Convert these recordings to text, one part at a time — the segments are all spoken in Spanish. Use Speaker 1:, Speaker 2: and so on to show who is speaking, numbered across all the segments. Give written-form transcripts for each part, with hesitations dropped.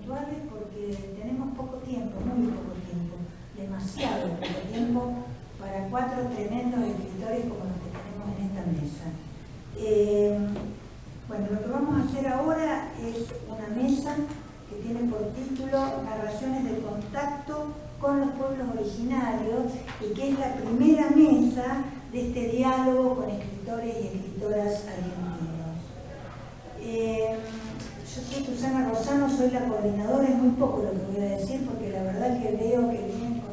Speaker 1: puntuales porque tenemos poco tiempo, muy poco tiempo, demasiado poco tiempo para 4 tremendos escritores como los que tenemos en esta mesa. Bueno, lo que vamos a hacer ahora es una mesa que tiene por título Narraciones del contacto con los pueblos originarios y que es la primera mesa de este diálogo con escritores y escritoras argentinos. Yo soy Susana Rosano, soy la coordinadora, es muy poco lo que voy a decir porque la verdad es que veo que vienen con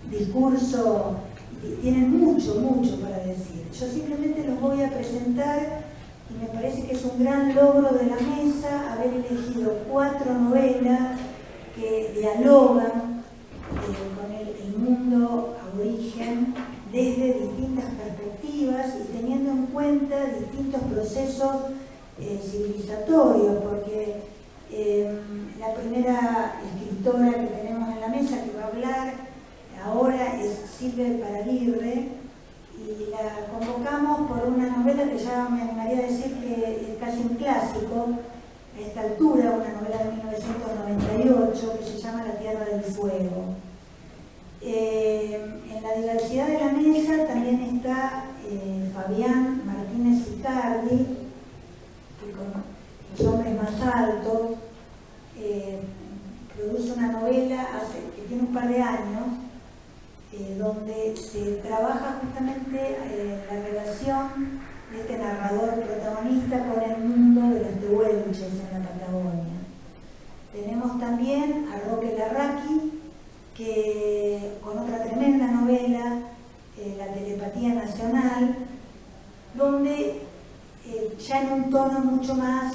Speaker 1: un discurso y tienen mucho para decir. Yo simplemente los voy a presentar y me parece que es un gran logro de la mesa haber elegido 4 novelas que dialogan con el mundo aborigen desde distintas perspectivas y teniendo en cuenta distintos procesos civilizatorios, porque la primera escritora que tenemos en la mesa que va a hablar ahora es Silvia Paraguirre y la convocamos por una novela que ya me animaría a decir que es casi un clásico a esta altura, una novela de 1998 que se llama La Tierra del Fuego. En la diversidad de la mesa también está Fabián Martínez Icardi, que con Los hombres más altos produce una novela que tiene un par de años, donde se trabaja justamente la relación de este narrador protagonista con el mundo de los tehuelches en la Patagonia. Tenemos también a Roque Larraqui, que con otra tremenda novela, La Telepatía Nacional, donde ya en un tono mucho más,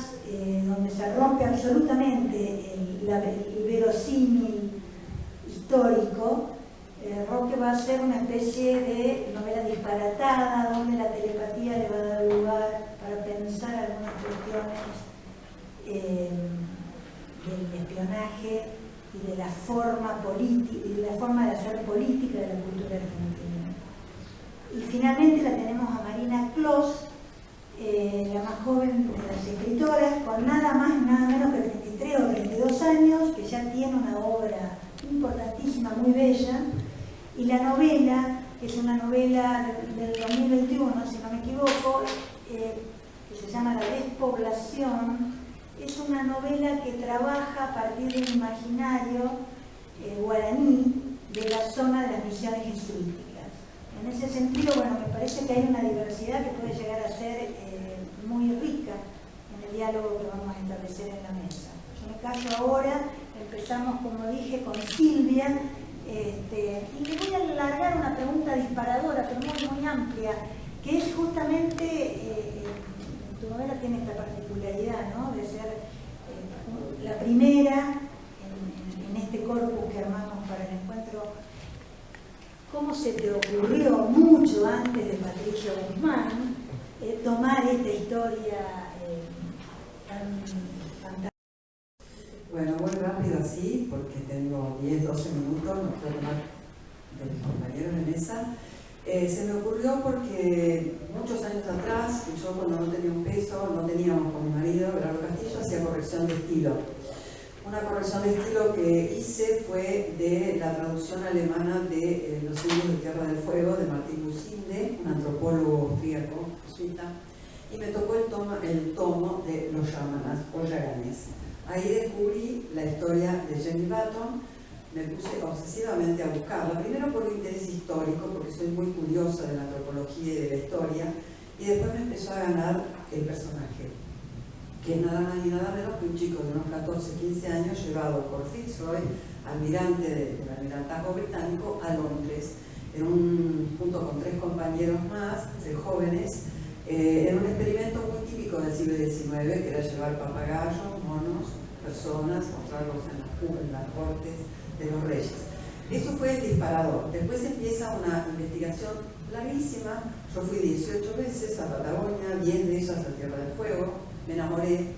Speaker 1: donde se rompe absolutamente el verosímil histórico, Roque va a ser una especie de novela disparatada, donde la telepatía le va a dar lugar para pensar algunas cuestiones del espionaje y de la forma política y de la forma de hacer política de la cultura argentina. Y finalmente la tenemos a Marina Clos, la más joven de las escritoras, con nada más y nada menos que 33 o 32 años, que ya tiene una obra importantísima, muy bella, y la novela, que es una novela del 2021, si no me equivoco, que se llama La Despoblación, es una novela que trabaja a partir del imaginario guaraní de la zona de las misiones jesuíticas. En ese sentido, bueno, me parece que hay una diversidad que puede llegar a ser muy rica en el diálogo que vamos a establecer en la mesa. Yo me callo ahora, empezamos, como dije, con Silvia, y le voy a alargar una pregunta disparadora, pero muy amplia, que es justamente, tu novela tiene esta particularidad, ¿no?, de ser la primera en este corpus que armamos para el encuentro. ¿Cómo se te ocurrió, mucho antes de Patricio Guzmán, tomar esta historia tan fantástica?
Speaker 2: Bueno, muy rápido así, porque tengo 10, 12 minutos, no puedo tomar de mis compañeros de mesa. Se me ocurrió porque muchos años atrás, yo cuando no tenía un peso, no teníamos con mi marido, Gerardo Castillo, hacía corrección de estilo. Una corrección de estilo que hice fue de la traducción alemana de Los indios de Tierra del Fuego, de Martín Lucinde, un antropólogo austríaco, jesuita, y me tocó el tomo de Los Yámanas o Yaganes. Ahí descubrí la historia de Jenny Button, me puse obsesivamente a buscarla, primero por un interés histórico, porque soy muy curiosa de la antropología y de la historia, y después me empezó a ganar el personaje, que es nada más ni nada menos que un chico de unos 14, 15 años llevado por Fitzroy, almirante del almirantazgo británico, a Londres, junto con 3 compañeros más, 3 jóvenes, en un experimento muy típico del siglo XIX, que era llevar papagayos, monos, personas, mostrarlos en las cortes de los reyes. Eso fue el disparador. Después empieza una investigación larguísima. Yo fui 18 veces a Patagonia, 10 de ellas a Tierra del Fuego. Me enamoré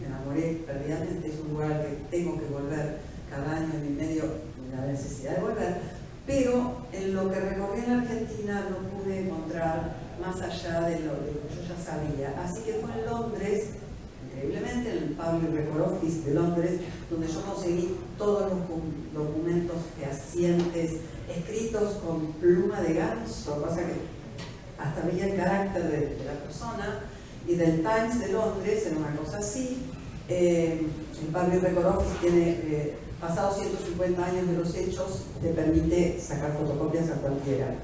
Speaker 2: perdidamente. Es un lugar al que tengo que volver cada año y medio, la necesidad de volver. Pero en lo que recorrí en la Argentina no pude encontrar más allá de lo que yo ya sabía. Así que fue en Londres, entre increíblemente en el Public Record Office de Londres, donde yo conseguí todos los documentos fehacientes, escritos con pluma de ganso, cosa que hasta veía el carácter de la persona, y del Times de Londres, era una cosa así. El Public Record Office tiene, pasados 150 años de los hechos, te permite sacar fotocopias a cualquiera.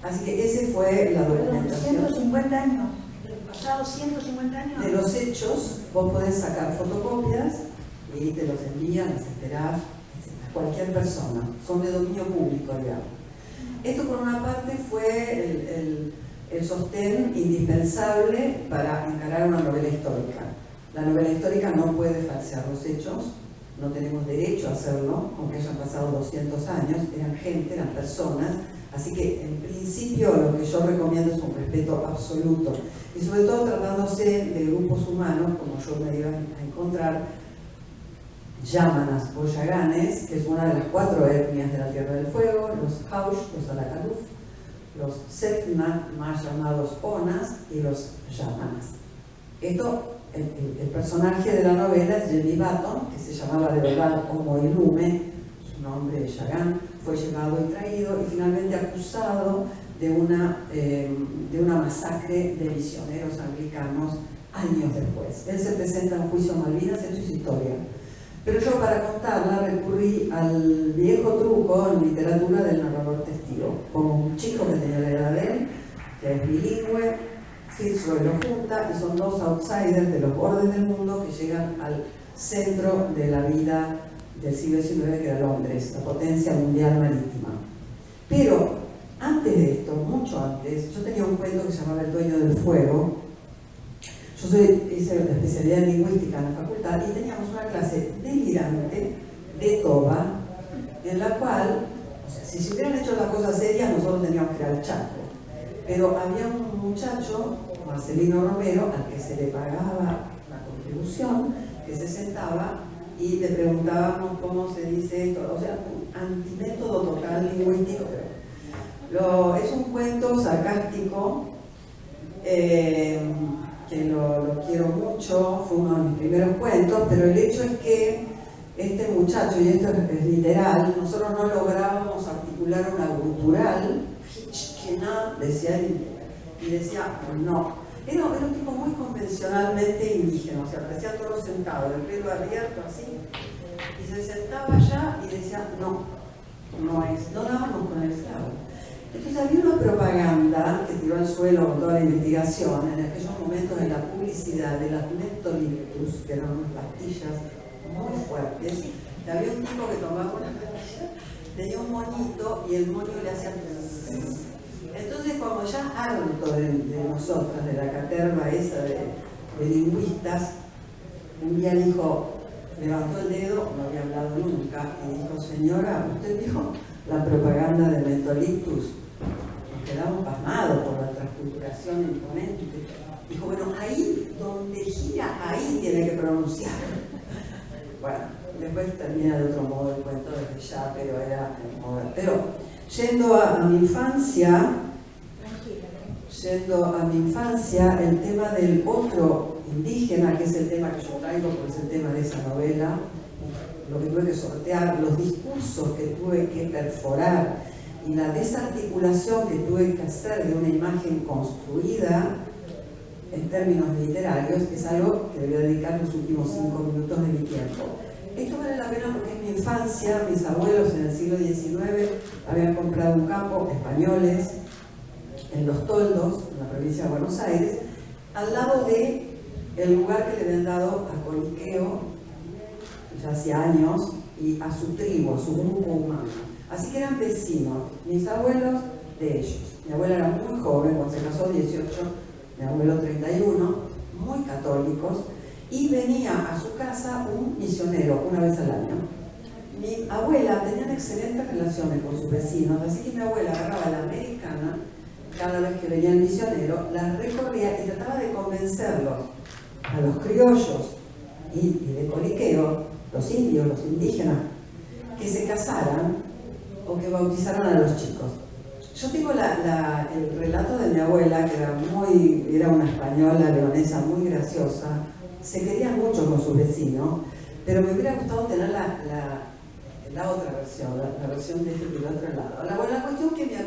Speaker 2: Así que ese fue la documentación.
Speaker 1: 150 años, pasados 150 años.
Speaker 2: De los hechos, vos podés sacar fotocopias y te los envían, las esperás, etc. Cualquier persona. Son de dominio público, digamos. Esto por una parte fue el sostén indispensable para encarar una novela histórica. La novela histórica no puede falsear los hechos, no tenemos derecho a hacerlo, aunque hayan pasado 200 años, eran gente, eran personas, así que en principio lo que yo recomiendo es un respeto absoluto, y sobre todo tratándose de grupos humanos, como yo me iba a encontrar, Yámanas o Yaganes, que es una de las 4 etnias de la Tierra del Fuego, los Haush, los Alakaluf, los Setna, más llamados Onas, y los Yámanas. Esto, el personaje de la novela es Jenny Button, que se llamaba de verdad Homo Ilume, su nombre es Yagán, fue llevado y traído y finalmente acusado de una masacre de misioneros anglicanos años después. Él se presenta en un juicio Malvinas, esto es historia. Pero yo para contarla recurrí al viejo truco en literatura del narrador testigo. Como un chico que tenía la edad de él, que es bilingüe, Fitzroy lo junta y son 2 outsiders de los bordes del mundo que llegan al centro de la vida del siglo XIX, que era Londres, la potencia mundial marítima. Pero antes de esto, mucho antes, yo tenía un cuento que se llamaba El dueño del fuego. Yo hice la especialidad en lingüística en la facultad y teníamos una clase delirante de Toba, en la cual, o sea, si se hubieran hecho las cosas serias, nosotros teníamos que ir al Chaco. Pero había un muchacho, Marcelino Romero, al que se le pagaba la contribución, que se sentaba y le preguntábamos cómo se dice esto, o sea, un antimétodo total lingüístico. Es un cuento sarcástico, que lo quiero mucho, fue uno de mis primeros cuentos, pero el hecho es que este muchacho, y esto es literal, nosotros no lográbamos articular una gutural, decía él, y decía no. Era un tipo muy convencionalmente indígena, o sea, parecía todo sentado, el pelo abierto así, y se sentaba allá y decía no dábamos con el esclavo. Entonces había una propaganda que tiró al suelo con toda la investigación en aquellos momentos de la publicidad de las Mentoliptus, que eran unas pastillas muy fuertes, y había un tipo que tomaba una pastilla, tenía un moñito y el moño le hacía... Entonces, como ya harto de nosotras, de la caterva esa de lingüistas, un día dijo, levantó el dedo, no había hablado nunca, y dijo, señora, ¿usted vio la propaganda de Mentoliptus? Nos quedamos pasmados por la transculturación imponente. Dijo, bueno, ahí donde gira, ahí tiene que pronunciar. Bueno, después termina de otro modo el cuento desde ya, pero era moderno. Pero yendo a mi infancia, el tema del otro indígena, que es el tema que yo traigo, porque es el tema de esa novela, lo que tuve que sortear, los discursos que tuve que perforar y la desarticulación que tuve que hacer de una imagen construida en términos literarios, es algo que le voy a dedicar los últimos 5 minutos de mi tiempo. Esto vale la pena porque es mi infancia. Mis abuelos en el siglo XIX habían comprado un campo, españoles, en Los Toldos, en la provincia de Buenos Aires, al lado de el lugar que le habían dado a Coliqueo ya hacía años, y a su tribu, a su grupo humano. Así que eran vecinos, mis abuelos de ellos. Mi abuela era muy joven, cuando se casó 18, mi abuelo 31, muy católicos, y venía a su casa un misionero una vez al año. Mi abuela tenía excelentes relaciones con sus vecinos, así que mi abuela agarraba la americana cada vez que venía el misionero, la recorría y trataba de convencerlos a los criollos y de Coliqueo, los indios, los indígenas, que se casaran o que bautizaran a los chicos. Yo tengo el relato de mi abuela, que era una española leonesa muy graciosa, se querían mucho con sus vecinos, pero me hubiera gustado tener la otra versión, la versión de del otro lado. Bueno, la cuestión es que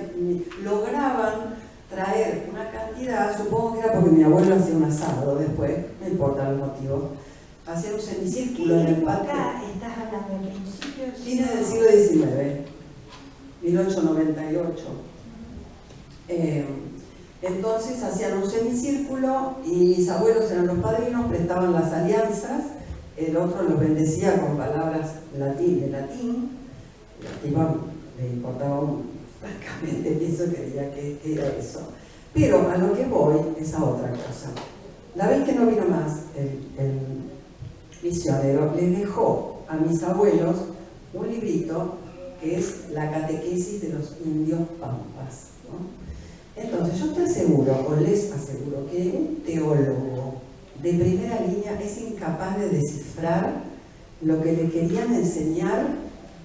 Speaker 2: lograban traer una cantidad, supongo que era porque mi abuelo hacía un asado después, no importa los motivos, hacía un semicírculo en el patio.
Speaker 1: ¿Estás hablando del principio?
Speaker 2: Fines del siglo XIX, 1898. Entonces hacían un semicírculo y mis abuelos eran los padrinos, prestaban las alianzas, el otro los bendecía con palabras de latín, le importaba francamente, pienso que diría que era eso. Pero a lo que voy es a otra cosa. La vez que no vino más el misionero, les dejó a mis abuelos un librito que es la catequesis de los indios pampas, ¿no? Entonces yo te aseguro, o les aseguro, que un teólogo de primera línea es incapaz de descifrar lo que le querían enseñar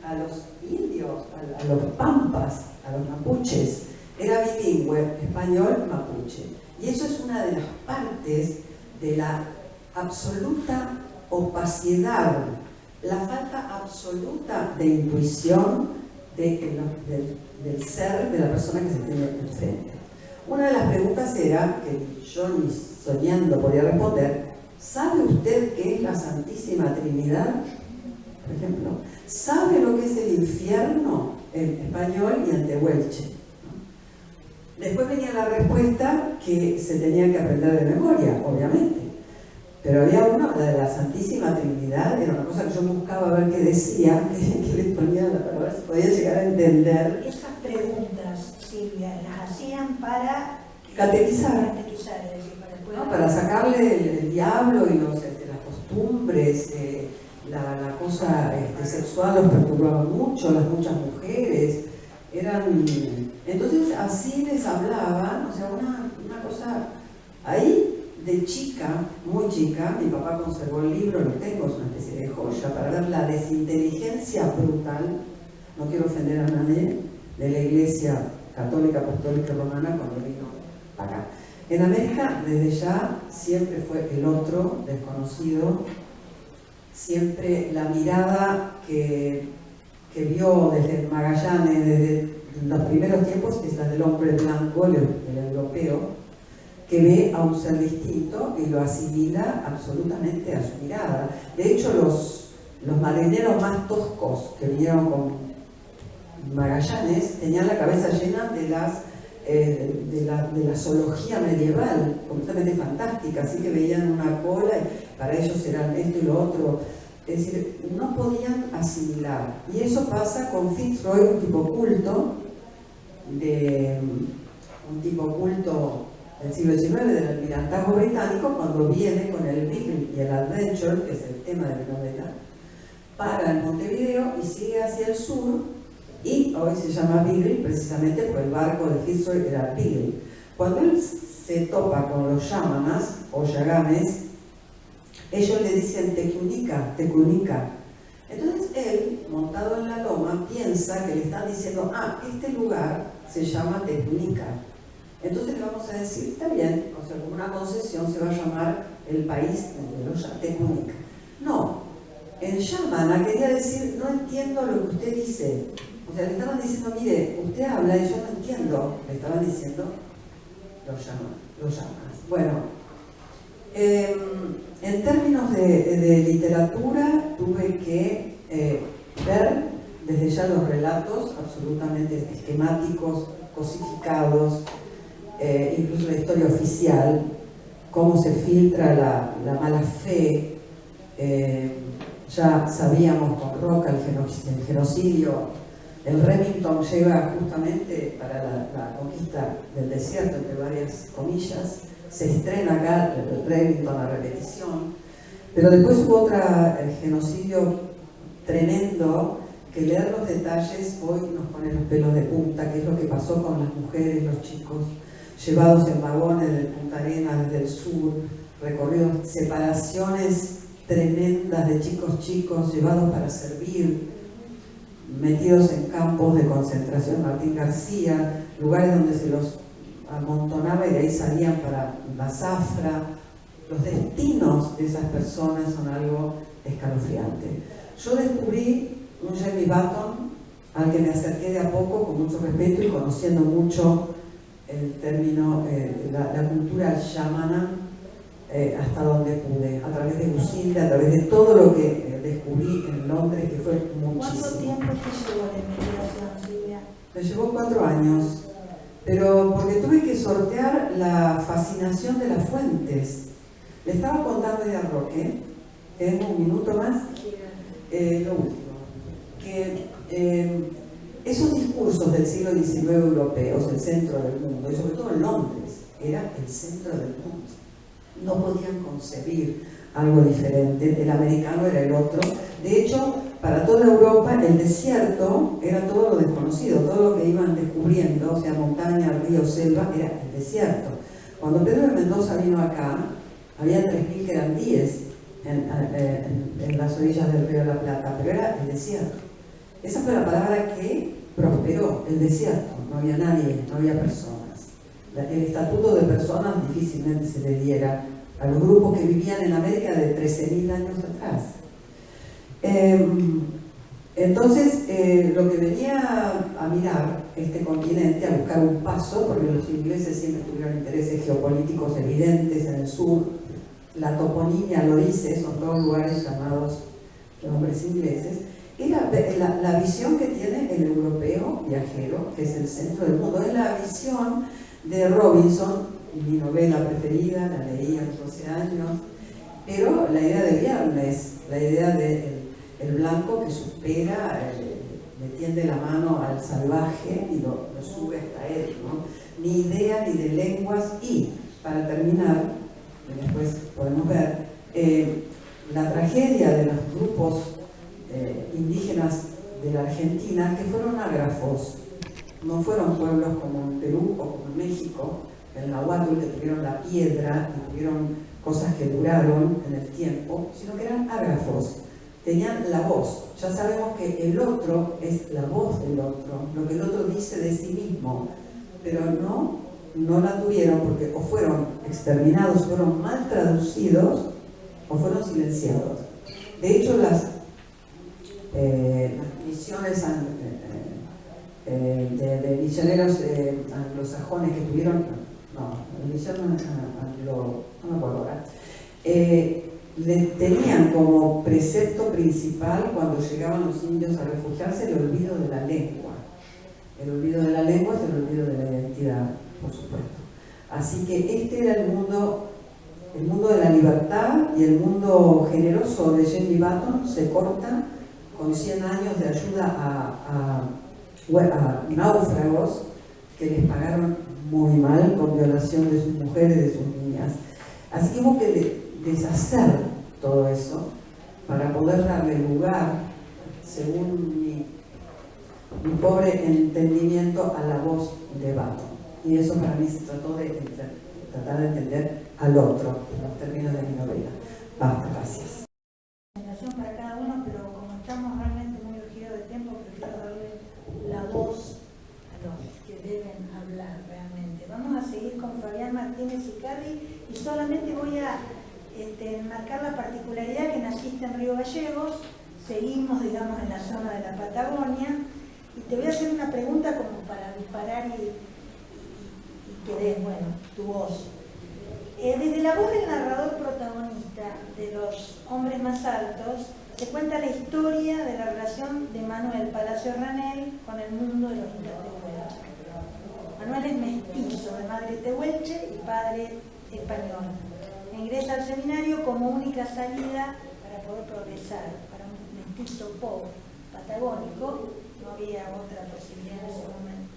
Speaker 2: a los indios, a los pampas, a los mapuches. Era bilingüe, español-mapuche. Y eso es una de las partes de la absoluta opacidad, la falta absoluta de intuición del ser de la persona que se tiene enfrente. Una de las preguntas era, que yo ni soñando podía responder: ¿sabe usted qué es la Santísima Trinidad? Por ejemplo, ¿sabe lo que es el infierno en español y antehuelche? Después venía la respuesta que se tenía que aprender de memoria, obviamente. Pero había una, la de la Santísima Trinidad, era una cosa que yo buscaba ver qué decía, que le ponía la palabra, si podía llegar a entender.
Speaker 1: Esas preguntas, Silvia, las hacían para
Speaker 2: catequizar.
Speaker 1: Es decir,
Speaker 2: Para sacarle el diablo y las costumbres, la cosa sexual los perturbaba mucho, las muchas mujeres. Entonces así les hablaban, o sea, una cosa ahí. De chica, muy chica, mi papá conservó el libro, lo tengo, es una especie de joya, para ver la desinteligencia brutal, no quiero ofender a nadie, de la Iglesia Católica, Apostólica Romana cuando vino acá. En América, desde ya, siempre fue el otro, desconocido, siempre la mirada que vio desde Magallanes, desde los primeros tiempos, es la del hombre blanco, el europeo, que ve a un ser distinto y lo asimila absolutamente a su mirada. De hecho, los marineros más toscos que vinieron con Magallanes tenían la cabeza llena de la zoología medieval, completamente fantástica, así que veían una cola y para ellos eran esto y lo otro. Es decir, no podían asimilar. Y eso pasa con Fitzroy, un tipo culto del siglo XIX, del almirantazgo británico, cuando viene con el Beagle y el Adventure, que es el tema de la novela, para en Montevideo y sigue hacia el sur, y hoy se llama Beagle precisamente porque el barco de Fitzroy era Beagle. Cuando él se topa con los yámanas o yagames, ellos le dicen tecunica, tecunica. Entonces él, montado en la loma, piensa que le están diciendo: este lugar se llama Tecunica. Entonces le vamos a decir: está bien, o sea, como una concesión se va a llamar el país de los Tecunica. No, en yamana quería decir: no entiendo lo que usted dice. O sea, le estaban diciendo: mire, usted habla y yo no entiendo. Le estaban diciendo los yamanas. Bueno, en términos de literatura, tuve que ver desde ya los relatos absolutamente esquemáticos, cosificados, incluso la historia oficial, cómo se filtra la mala fe. Ya sabíamos con Roca el genocidio. El Remington llega justamente para la conquista del desierto, entre varias comillas. Se estrena acá el Remington a repetición. Pero después hubo otro genocidio tremendo, que leer los detalles hoy nos pone los pelos de punta, que es lo que pasó con las mujeres, los chicos, llevados en vagones de Punta Arenas, desde el sur, recorridos, separaciones tremendas de chicos, llevados para servir, metidos en campos de concentración, Martín García, lugares donde se los amontonaba y de ahí salían para la zafra, los destinos de esas personas son algo escalofriante. Yo descubrí un Jamie Button al que me acerqué de a poco con mucho respeto y conociendo mucho el término, la cultura yamana hasta donde pude, a través de Lucinda, a través de todo lo que descubrí en Londres, que fue muchísimo.
Speaker 1: ¿Cuánto tiempo te llevó la investigación, Silvia?
Speaker 2: Me llevó 4 años, pero porque tuve que sortear la fascinación de las fuentes. Le estaba contando a Roque, tengo un minuto más, lo último, que esos discursos del siglo XIX europeos, el centro del mundo, y sobre todo en Londres, era el centro del mundo. No podían concebir algo diferente, el americano era el otro. De hecho, para toda Europa el desierto era todo lo desconocido, todo lo que iban descubriendo, o sea, montaña, río, selva, era el desierto. Cuando Pedro de Mendoza vino acá, había 3.000 querandíes en las orillas del río de la Plata, pero era el desierto. Esa fue la palabra que prosperó, el desierto. No había nadie, no había personas. El estatuto de personas difícilmente se le diera a los grupos que vivían en América de 13.000 años atrás. Entonces, lo que venía a mirar este continente, a buscar un paso, porque los ingleses siempre tuvieron intereses geopolíticos evidentes en el sur, la toponimia lo dice, son 2 lugares llamados nombres ingleses, era la visión que tiene el europeo viajero, que es el centro del mundo, es la visión de Robinson, mi novela preferida, la leí a los 12 años, pero la idea de viernes, la idea del blanco que supera, le tiende la mano al salvaje y lo sube hasta él, ¿no? Ni idea ni de lenguas. Y para terminar, y después podemos ver, la tragedia de los grupos indígenas de la Argentina, que fueron ágrafos, no fueron pueblos como en Perú o como en México, el Nahuatl, que tuvieron la piedra y tuvieron cosas que duraron en el tiempo, sino que eran ágrafos, tenían la voz. Ya sabemos que el otro es la voz del otro, lo que el otro dice de sí mismo, pero no la tuvieron porque o fueron exterminados, fueron mal traducidos o fueron silenciados. De hecho, las misiones de misioneros anglosajones que tuvieron, no me acuerdo ahora, tenían como precepto principal cuando llegaban los indios a refugiarse el olvido de la lengua. El olvido de la lengua es el olvido de la identidad, por supuesto. Así que este era el mundo de la libertad, y el mundo generoso de Jamie Button se corta con 100 años de ayuda a náufragos que les pagaron muy mal con violación de sus mujeres y de sus niñas. Así que hubo que deshacer todo eso para poder darle lugar, según mi pobre entendimiento, a la voz de Button. Y eso para mí se trató de tratar de entender al otro, en los términos de mi novela. Basta, gracias.
Speaker 1: Para cada uno, pero como estamos realmente muy urgidos de tiempo, prefiero darle la voz a los que deben hablar realmente. Vamos a seguir con Fabián Martínez Icardi y solamente voy a marcar la particularidad que naciste en Río Gallegos, seguimos, digamos, en la zona de la Patagonia, y te voy a hacer una pregunta como para disparar y que des, bueno, tu voz. Desde la voz del narrador protagonista de Los Hombres Más Altos, se cuenta la historia de la relación de Manuel Palacio Ranel con el mundo de los incas tehuelches. Manuel es mestizo, de madre tehuelche y padre español. Ingresa al seminario como única salida para poder progresar. Para un mestizo pobre, patagónico, no había otra posibilidad en ese momento.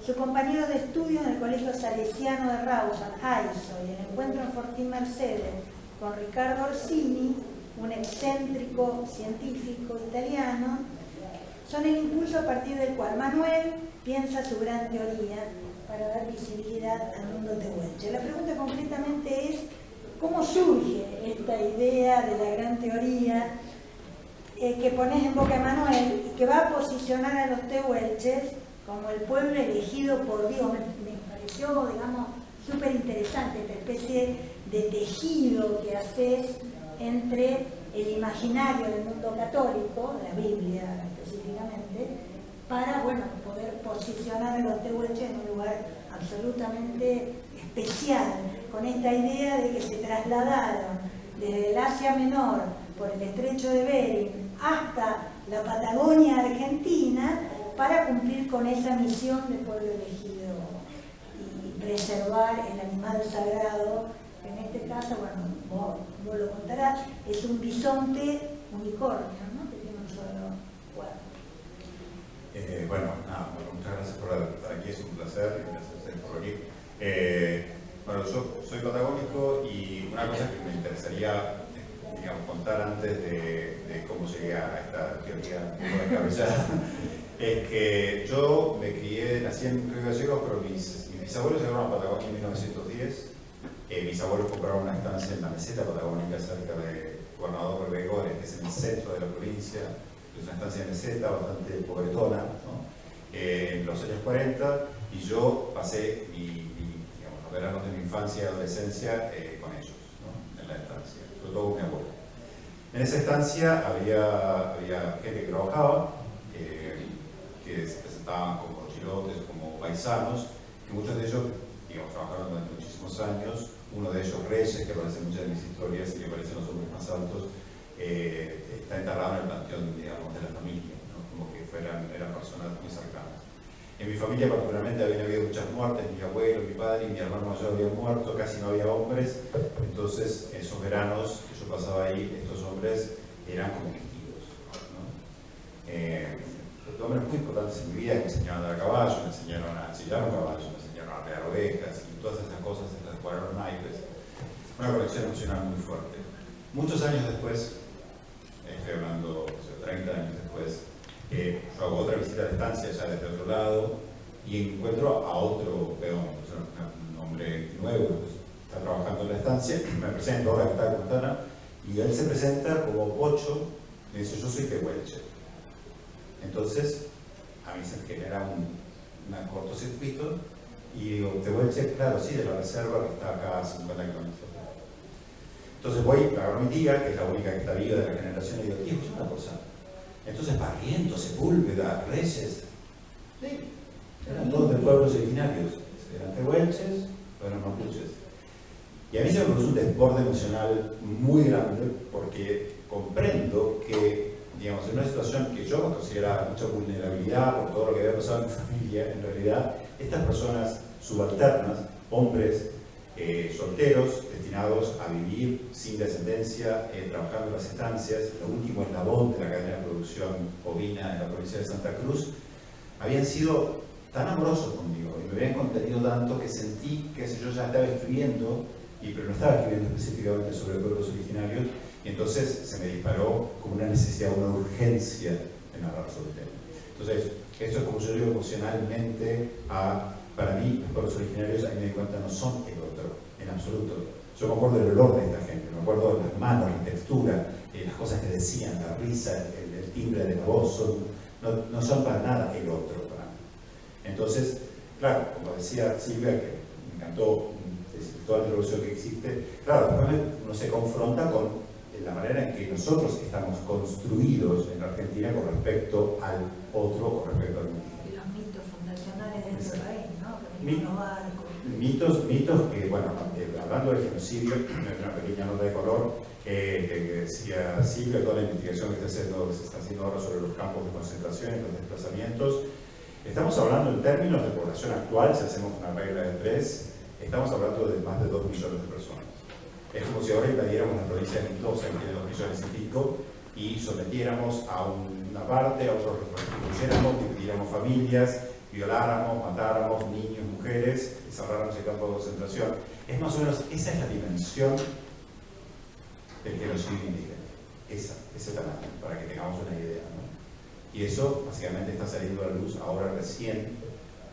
Speaker 1: Su compañero de estudio en el Colegio Salesiano de Rawson, AISO, y el encuentro en Fortín Mercedes con Ricardo Orsini, un excéntrico científico italiano, son el impulso a partir del cual Manuel piensa su gran teoría para dar visibilidad al mundo tehuelche. La pregunta concretamente es: ¿cómo surge esta idea de la gran teoría que pones en boca de Manuel y que va a posicionar a los tehuelches como el pueblo elegido por Dios? Me pareció, digamos, súper interesante esta especie de tejido que haces entre el imaginario del mundo católico, de la Biblia específicamente, para, bueno, poder posicionar a los tehuelches en un lugar absolutamente especial, con esta idea de que se trasladaron desde el Asia Menor por el estrecho de Bering hasta la Patagonia Argentina para cumplir con esa misión de pueblo elegido y preservar el animal sagrado. En este caso, bueno, vos lo contarás, es un bisonte unicornio, ¿no? Que tiene un solo cuerpo.
Speaker 3: Bueno, nada, muchas gracias por estar aquí, es un placer y gracias a ustedes por venir. Bueno, yo soy patagónico y una cosa que me interesaría, digamos, contar antes de cómo llegué a esta teoría un poco descabellada, es que yo me crié, nací en Río Gallegos, pero mis bisabuelos llegaron a Patagonia en 1910. Mis abuelos compraron una estancia en la meseta patagónica cerca de Gobernador Rebegores, que es en el centro de la provincia. Es una estancia de meseta bastante pobretona, ¿no? En los años 40, y yo pasé digamos, los veranos de mi infancia y adolescencia con ellos, ¿no? En la estancia, sobre todo con mi abuelo. En esa estancia había gente que trabajaba, que se presentaban como chilotes, como paisanos, y muchos de ellos, digamos, trabajaron durante muchísimos años. Uno de ellos, Reyes, que aparece en muchas de mis historias y que aparece en Los Hombres Más Altos, está enterrado en el panteón, digamos, de la familia, ¿no? Como que eran personas muy cercanas. En mi familia particularmente habían habido muchas muertes, mi abuelo, mi padre y mi hermano mayor habían muerto, casi no había hombres, entonces esos veranos que yo pasaba ahí, estos hombres eran como mis tíos, ¿no? Hombres muy importantes en mi vida, que me enseñaron a andar a caballo, me enseñaron a chillar un caballo, me enseñaron a arrear ovejas y todas esas cosas, a jugar a los naipes. Una conexión emocional muy fuerte. Muchos años después, estoy hablando, 30 años después, yo hago otra visita a la estancia ya desde otro lado y encuentro a otro peón, un hombre nuevo que está trabajando en la estancia, me presento ahora que está con Tana, y él se presenta como Pocho y dice: yo soy tehuelche. Entonces a mí se me genera un cortocircuito y digo: tehuelche, claro, sí, de la reserva que está acá a 50 kilómetros. Entonces voy a ver a mi tía, que es la única que está viva de la generación, y digo: tía, es una cosa. Entonces Barrientos, Sepúlveda, Reyes, sí, eran todos de pueblos originarios, eran tehuelches, eran mapuches. Y a mí se me produce un desborde emocional muy grande porque comprendo que, digamos, en una situación que yo consideraba mucha vulnerabilidad por todo lo que había pasado en mi familia, en realidad estas personas subalternas, hombres solteros, destinados a vivir sin descendencia, trabajando en las estancias, el último eslabón de la cadena de producción ovina en la provincia de Santa Cruz, habían sido tan amorosos conmigo y me habían contenido tanto que sentí que yo ya estaba escribiendo, pero no estaba escribiendo específicamente sobre pueblos originarios, y entonces se me disparó como una necesidad, una urgencia de narrar sobre el tema. Entonces, esto es como yo digo emocionalmente para mí, los pueblos originarios, ahí me di cuenta, no son el otro, en absoluto. Yo me acuerdo del olor de esta gente, me acuerdo de las manos, la textura, las cosas que decían, la risa, el timbre de la voz, no son para nada el otro para mí. Entonces, claro, como decía Silvia, que me encantó toda la revolución que existe, claro, después uno se confronta con la manera en que nosotros estamos construidos en Argentina con respecto al otro, con respecto al mundo.
Speaker 1: Y los mitos fundacionales de este país, ¿no?
Speaker 3: Mitos que, bueno, hablando del genocidio, una pequeña nota de color, que decía Silvia, toda la investigación que se está haciendo ahora sobre los campos de concentración y los desplazamientos, estamos hablando en términos de población actual, si hacemos una regla de 3, estamos hablando de más de 2 millones de personas. Es como si ahora invadiéramos la provincia de Mendoza, que tiene 2 millones y pico, y sometiéramos a una parte, a otros restituyéramos, dividiéramos familias, violáramos, matáramos niños, mujeres, cerráramos el campo de concentración. Es más o menos, esa es la dimensión del genocidio indígena. Ese tamaño, para que tengamos una idea, ¿no? Y eso básicamente está saliendo a la luz ahora recién,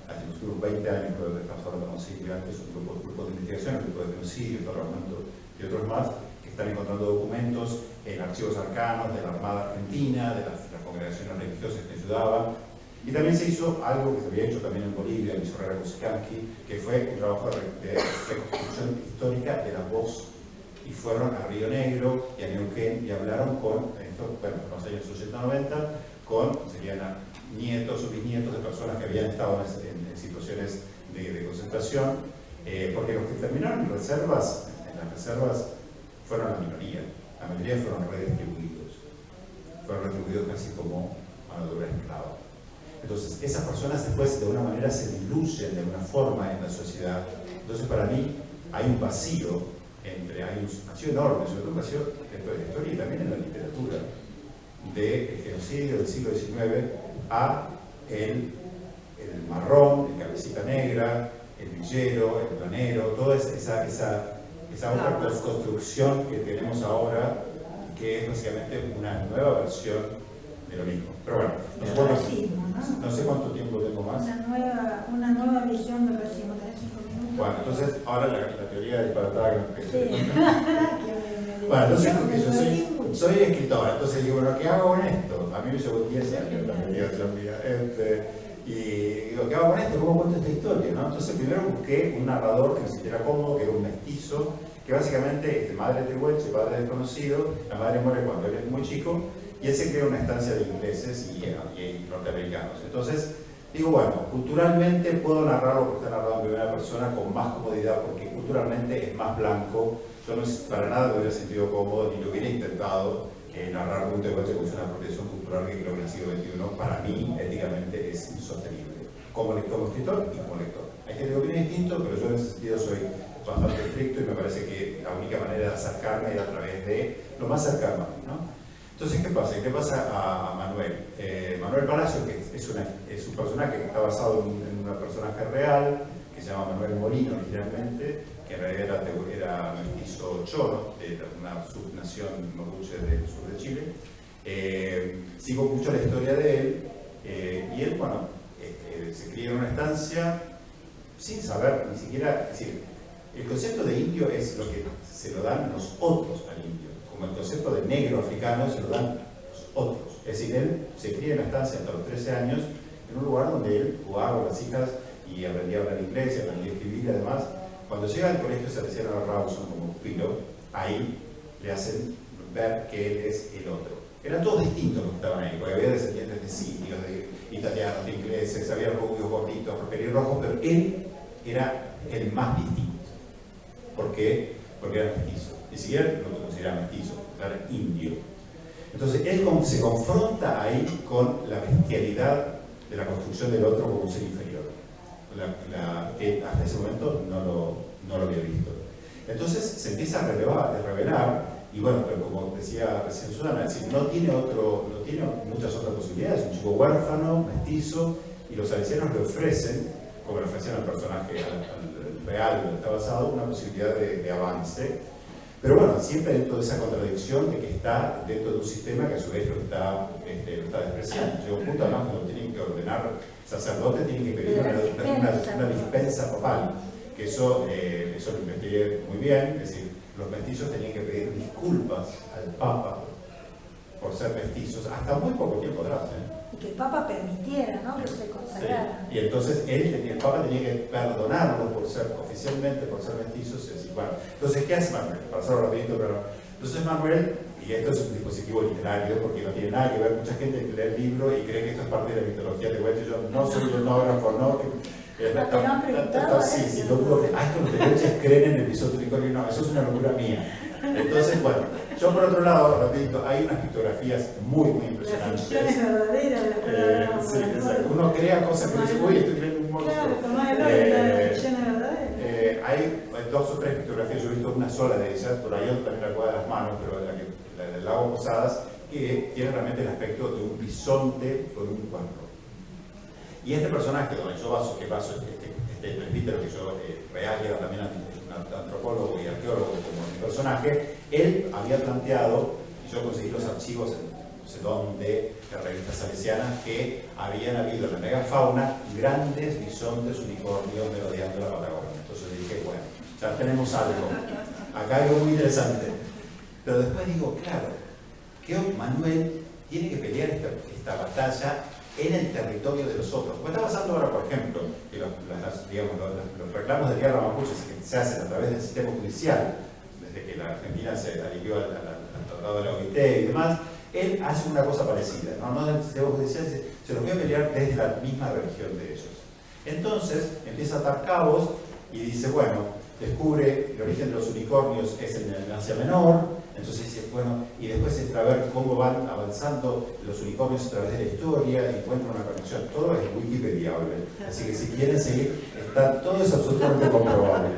Speaker 3: hace unos 20 años, pero estamos hablando con Silvia antes, un grupo de investigación, un grupo de genocidio, y otros más, que están encontrando documentos en archivos arcanos de la Armada Argentina, de las congregaciones religiosas que ayudaban, Y también se hizo algo que se había hecho también en Bolivia, en Sorrera Kusikanski, que fue un trabajo de reconstrucción histórica de la voz. Y fueron a Río Negro y a Neuquén y hablaron con, bueno, en los años 80-90, serían nietos o bisnietos de personas que habían estado en situaciones de concentración, porque los que terminaron en las reservas fueron la minoría. La mayoría fueron redistribuidos casi como mano de obra esclava. Entonces, esas personas después de una manera se diluyen de alguna forma en la sociedad. Entonces, para mí, hay un vacío hay un vacío enorme, sobre todo un vacío dentro de la historia y también en la literatura, del genocidio del siglo XIX a el marrón, el cabecita negra, el villero, el planero, toda esa otra construcción que tenemos ahora, que es básicamente una nueva versión de lo mismo. Pero bueno, no sé cuánto tiempo tengo más.
Speaker 1: Una nueva visión del racismo. ¿Tenés 5 minutos?
Speaker 3: Bueno, entonces ahora la teoría del paratagma. Bueno, entonces yo soy escritora, entonces digo, bueno, ¿qué hago con esto? A mí me llevó 10 años la investigación mía. Y digo, ¿qué hago con esto? ¿Cómo cuento esta historia? ¿No? Entonces primero busqué un narrador que me sintiera cómodo, que era un mestizo, que básicamente es madre trihuelche, padre desconocido, la madre muere cuando él es muy chico, y él se crea una estancia de ingleses y norteamericanos. Entonces, digo, bueno, culturalmente puedo narrarlo porque está narrado en primera persona con más comodidad, porque culturalmente es más blanco. Yo no para nada me hubiera sentido cómodo ni lo hubiera intentado narrar un tema de una apropiación cultural que creo que en el siglo XXI para mí éticamente es insostenible, como escritor y como lector. Hay gente que opina distinto, pero yo en ese sentido soy bastante estricto y me parece que la única manera de acercarme era a través de lo más cercano a mí, ¿no? Entonces, ¿qué pasa? ¿Qué pasa a Manuel? Manuel Palacio, que es un personaje que está basado en un personaje real, que se llama Manuel Molino originalmente, que en realidad era mestizo choro, de una subnación mapuche del sur de Chile. Sigo mucho la historia de él, y él, bueno, se cría en una estancia sin saber ni siquiera, es decir, el concepto de indio es lo que se lo dan los otros al indio, como el concepto de negro africano se lo dan los otros. Es decir, él se cría en la estancia hasta los 13 años, en un lugar donde él jugaba con las hijas y aprendía a hablar inglés, aprendía a escribir y además. Cuando llega al colegio salesiano de Rawson como pupilo, ahí le hacen ver que él es el otro. Eran todos distintos los que estaban ahí, porque había descendientes de sirios, de italianos, de ingleses, había rubios, gorditos, pelirrojos, pero él era el más distinto. ¿Por qué? Porque era mestizo. Ni siquiera lo consideraba mestizo, era indio. Entonces él se confronta ahí con la bestialidad de la construcción del otro como un ser inferior. Que hasta ese momento no lo había visto. Entonces se empieza a revelar, y bueno, pero como decía recién Susana, es decir, no tiene muchas otras posibilidades, un chico huérfano, mestizo, y los salesianos le ofrecen, como le ofrecieron al personaje al real donde está basado, una posibilidad de avance, pero bueno, siempre dentro de esa contradicción de que está dentro de un sistema que a su vez lo está despreciando. Llega un punto además cuando tienen que ordenar sacerdote, tienen que pedir una dispensa papal, que eso lo investigué muy bien, es decir, los mestizos tenían que pedir disculpas al Papa por ser mestizos, hasta muy poco tiempo atrás.
Speaker 1: Y que el Papa permitiera, ¿no?, que se consagrara.
Speaker 3: Sí. Y entonces el Papa tenía que perdonarlo oficialmente por ser mestizos. Es decir, bueno, entonces, ¿qué hace Manuel? Para hacerlo rapidito, pero entonces Manuel, y esto es un dispositivo literario, porque no tiene nada que ver, mucha gente lee el libro y cree que esto es parte de la mitología de Hueche. Yo no soy un etnógrafo, no. Sí, lo dudo que estos los tehuelches creen en el episodio tricolor, no, eso es una locura mía. Entonces, bueno, yo por otro lado, rapidito, hay unas pictografías muy impresionantes.
Speaker 1: La ficción es verdadera,
Speaker 3: sí, exacto. Uno crea cosas que dice, uy, estoy creando un monstruo.
Speaker 1: Claro, la ficción es verdadera.
Speaker 3: Hay 2 o 3 pictografías, yo he visto una sola de ellas, por ahí otra también la cual de las manos, pero la del lago Posadas, que tiene realmente el aspecto de un bisonte con un cuerno. Y este personaje, donde yo baso este presbítero que yo real, que era también antropólogo y arqueólogo como mi personaje, él había planteado, y yo conseguí los archivos en no sé dónde, de revistas salesianas, que habían habido en la megafauna grandes bisontes unicornios merodeando la Patagonia. Entonces dije, bueno, ya tenemos algo, acá algo muy interesante. Pero después digo, claro, que Manuel tiene que pelear esta batalla en el territorio de los otros. Como está pasando ahora, por ejemplo, que los reclamos de tierra mapuche que se hacen a través del sistema judicial, desde que la Argentina se adhirió al tratado de la OIT y demás, él hace una cosa parecida, ¿no? El sistema judicial se los voy a pelear desde la misma religión de ellos. Entonces empieza a atar cabos y dice, bueno, descubre el origen de los unicornios es en el Asia Menor. Entonces dice, bueno, y después entra a ver cómo van avanzando los unicornios a través de la historia, y encuentra una conexión. Todo es wikipediable. Así que si quieren seguir, todo es absolutamente comprobable.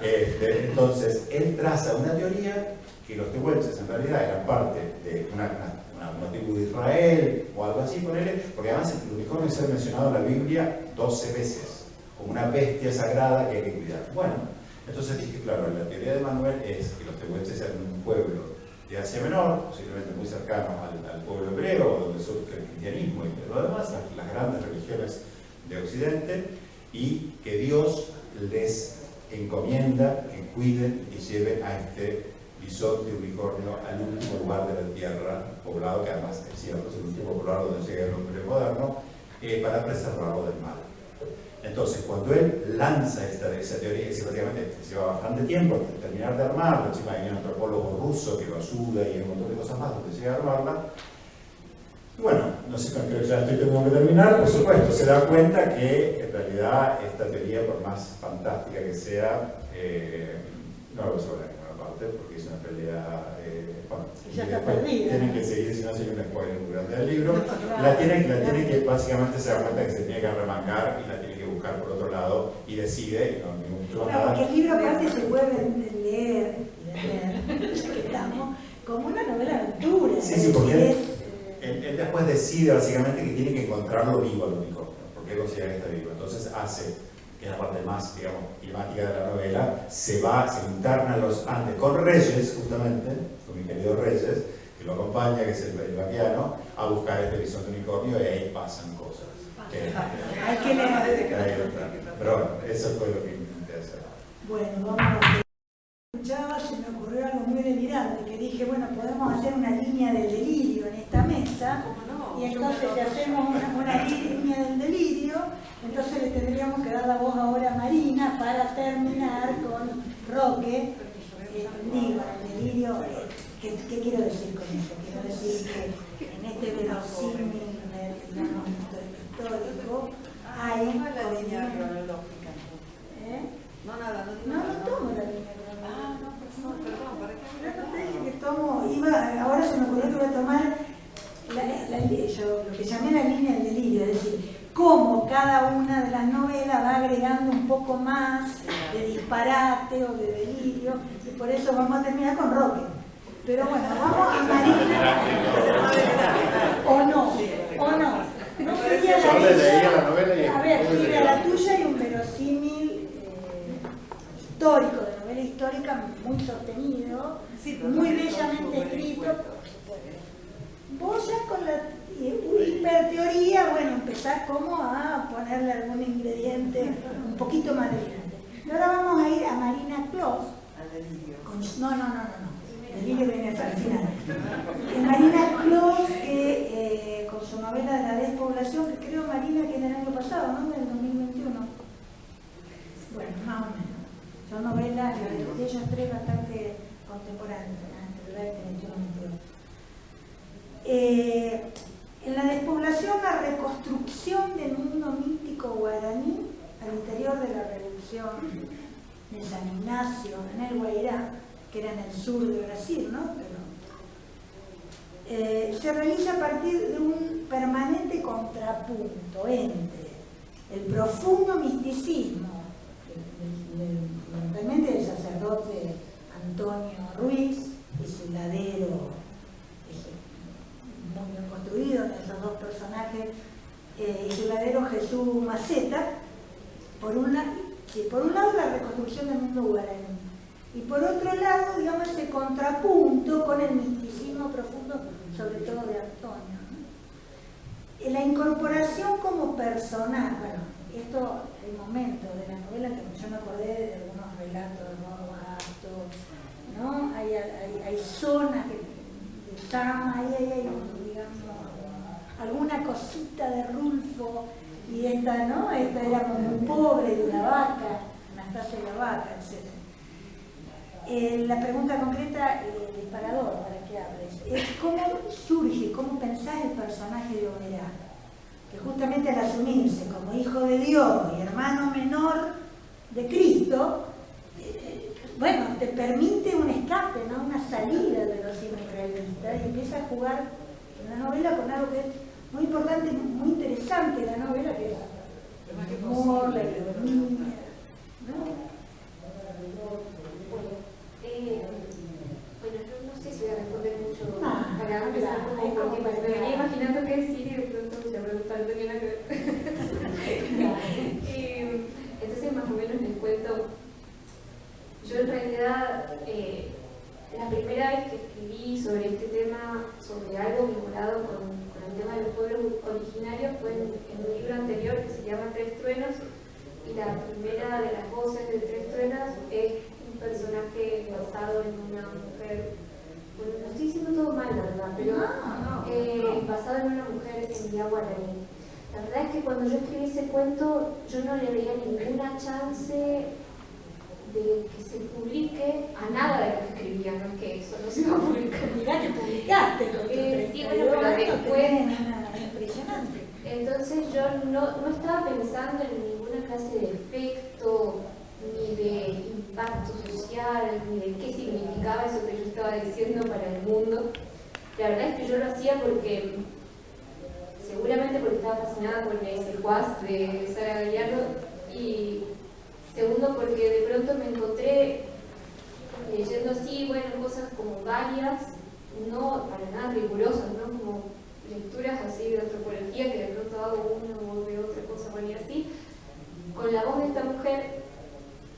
Speaker 3: Entonces, él traza una teoría que los tehuelches en realidad eran parte de una tribu de Israel o algo así, ponele, porque además el unicornio se ha mencionado en la Biblia 12 veces, como una bestia sagrada que hay que cuidar. Bueno, entonces dije, claro, la teoría de Manuel es que los tehuelches eran un pueblo de Asia Menor, posiblemente muy cercano al pueblo hebreo, donde surge el cristianismo y lo demás, las grandes religiones de Occidente, y que Dios les encomienda que cuiden y lleven a este bisonte unicornio al último lugar de la tierra, poblado, que además es cierto, es el último poblado donde llega el hombre moderno, para preservarlo del mal. Entonces, cuando él lanza esa teoría, que básicamente lleva bastante tiempo terminar de armarla, encima hay un antropólogo ruso que lo ayuda y hay un montón de cosas más donde llega a armarla. Y bueno, no sé, creo que ya tengo que terminar, por supuesto, se da cuenta que en realidad esta teoría, por más fantástica que sea, no la voy a saber en ninguna parte, porque es una pelea, bueno,
Speaker 1: ya está perdida.
Speaker 3: Tienen que seguir, si no sería un spoiler muy grande del libro. La tiene que, básicamente se da cuenta que se tiene que arremangar y la tiene que buscar por otro lado y decide, y no ningún
Speaker 1: claro, porque el libro aparte se puede leer, ya que estamos, como una novela aventura.
Speaker 3: Sí, porque él después decide básicamente que tiene que encontrarlo vivo al unicornio, porque él considera que está vivo. Entonces hace, que es la parte más, digamos, climática de la novela, se interna los Andes con Reyes, justamente, con mi querido Reyes, que lo acompaña, que es el vaquiano, a buscar este bisonte unicornio, y ahí pasan cosas.
Speaker 1: Hay que leer.
Speaker 3: Pero bueno, eso fue lo que intenté hacer.
Speaker 1: Bueno, vamos a hacer. Escuchaba, se me ocurrió algo muy delirante, que dije, bueno, podemos hacer una línea del delirio en esta mesa, y entonces si hacemos una línea del delirio, entonces le tendríamos que dar la voz ahora a Marina para terminar con Roque. Digo, el delirio, ¿qué quiero decir con eso? Quiero decir que en este verosímil, digamos, histórico, hay
Speaker 2: la línea cronológica.
Speaker 1: No tomo la línea cronológica.
Speaker 2: Perdón, ¿para qué?
Speaker 1: Yo te dije que tomo, ahora se me ocurrió que voy a tomar lo que llamé la línea del delirio, es decir, cómo cada una de las novelas va agregando un poco más de disparate o de delirio, y por eso vamos a terminar con Roque. Pero bueno, vamos a Marina. O no. No sería
Speaker 3: Yo le leía la novela y
Speaker 1: a ver, tiene la tuya y un verosímil histórico, de novela histórica muy sostenido, muy bellamente escrito. Vos ya con la hiperteoría, bueno, empezás como a ponerle algún ingrediente un poquito más brillante. Y ahora vamos a ir a Marina Clos.
Speaker 2: Al delirio.
Speaker 1: No. El delirio viene al final. Marina Clos, que con su novela de la despoblación, que creo, Marina, que es del año pasado, ¿no? Del 2021. Bueno, más o menos. Son novelas, de ellas tres, bastante contemporáneas, entre el 20, 21, 22. En la despoblación, la reconstrucción del mundo místico guaraní al interior de la revolución de San Ignacio, en el Guairá, que era en el sur de Brasil, ¿no? Pero, se realiza a partir de un permanente contrapunto entre el profundo misticismo, fundamentalmente del sacerdote Antonio Ruiz y su ladero, muy bien construido en esos dos personajes, y su ladero Jesús Maceta, por un lado la reconstrucción del mundo guaraní, y por otro lado, digamos, ese contrapunto con el misticismo profundo, sobre todo de Antonio, ¿no? La incorporación como personaje, bueno, esto, el momento de la novela que yo me acordé de algunos relatos de Robato, ¿no? Hay zonas de Tama, ahí hay, digamos, alguna cosita de Rulfo, y esta, ¿no? Esta era como muy pobre, de una vaca, Anastasia la vaca, etc. La pregunta concreta, el disparador, para que hables, es cómo surge, cómo pensás el personaje de Oberá, que justamente al asumirse como hijo de Dios y hermano menor de Cristo, bueno, te permite un escape, ¿no? Una salida de los realista, y empieza a jugar en la novela con algo que es muy importante, muy interesante la novela, que es el humor, la ironía, ¿no?
Speaker 4: Bueno, no sé si voy a responder mucho para empezar,
Speaker 1: claro,
Speaker 4: porque me venía imaginando qué decir y de pronto la pregunta no tenía nada que ver. Entonces, más o menos les cuento. Yo en realidad, la primera vez que escribí sobre este tema, sobre algo vinculado con el tema de los pueblos originarios, fue en un libro anterior que se llama Tres Truenos, y la primera de las voces de Tres Truenos es un personaje basado en una mujer, bueno, lo estoy diciendo todo mal, la verdad, pero basado en una mujer en vía guaraní. La verdad es que cuando yo escribí ese cuento, yo no le veía ninguna chance de que se publique a nada de lo que escribía, no es que eso no se iba a publicar.
Speaker 1: Mirá que publicaste,
Speaker 4: sí, bueno, pero después,
Speaker 1: impresionante.
Speaker 4: Entonces yo no estaba pensando en ninguna clase de efecto, ni de impacto social, ni de qué significaba eso que yo estaba diciendo para el mundo. La verdad es que yo lo hacía porque, seguramente porque estaba fascinada con el secuaz de Sara Gallardo, y segundo porque de pronto me encontré leyendo así, bueno, cosas como varias, no para nada rigurosas, ¿no? Como lecturas así de antropología, que de pronto hago una o de otra cosa, bueno, y así, con la voz de esta mujer,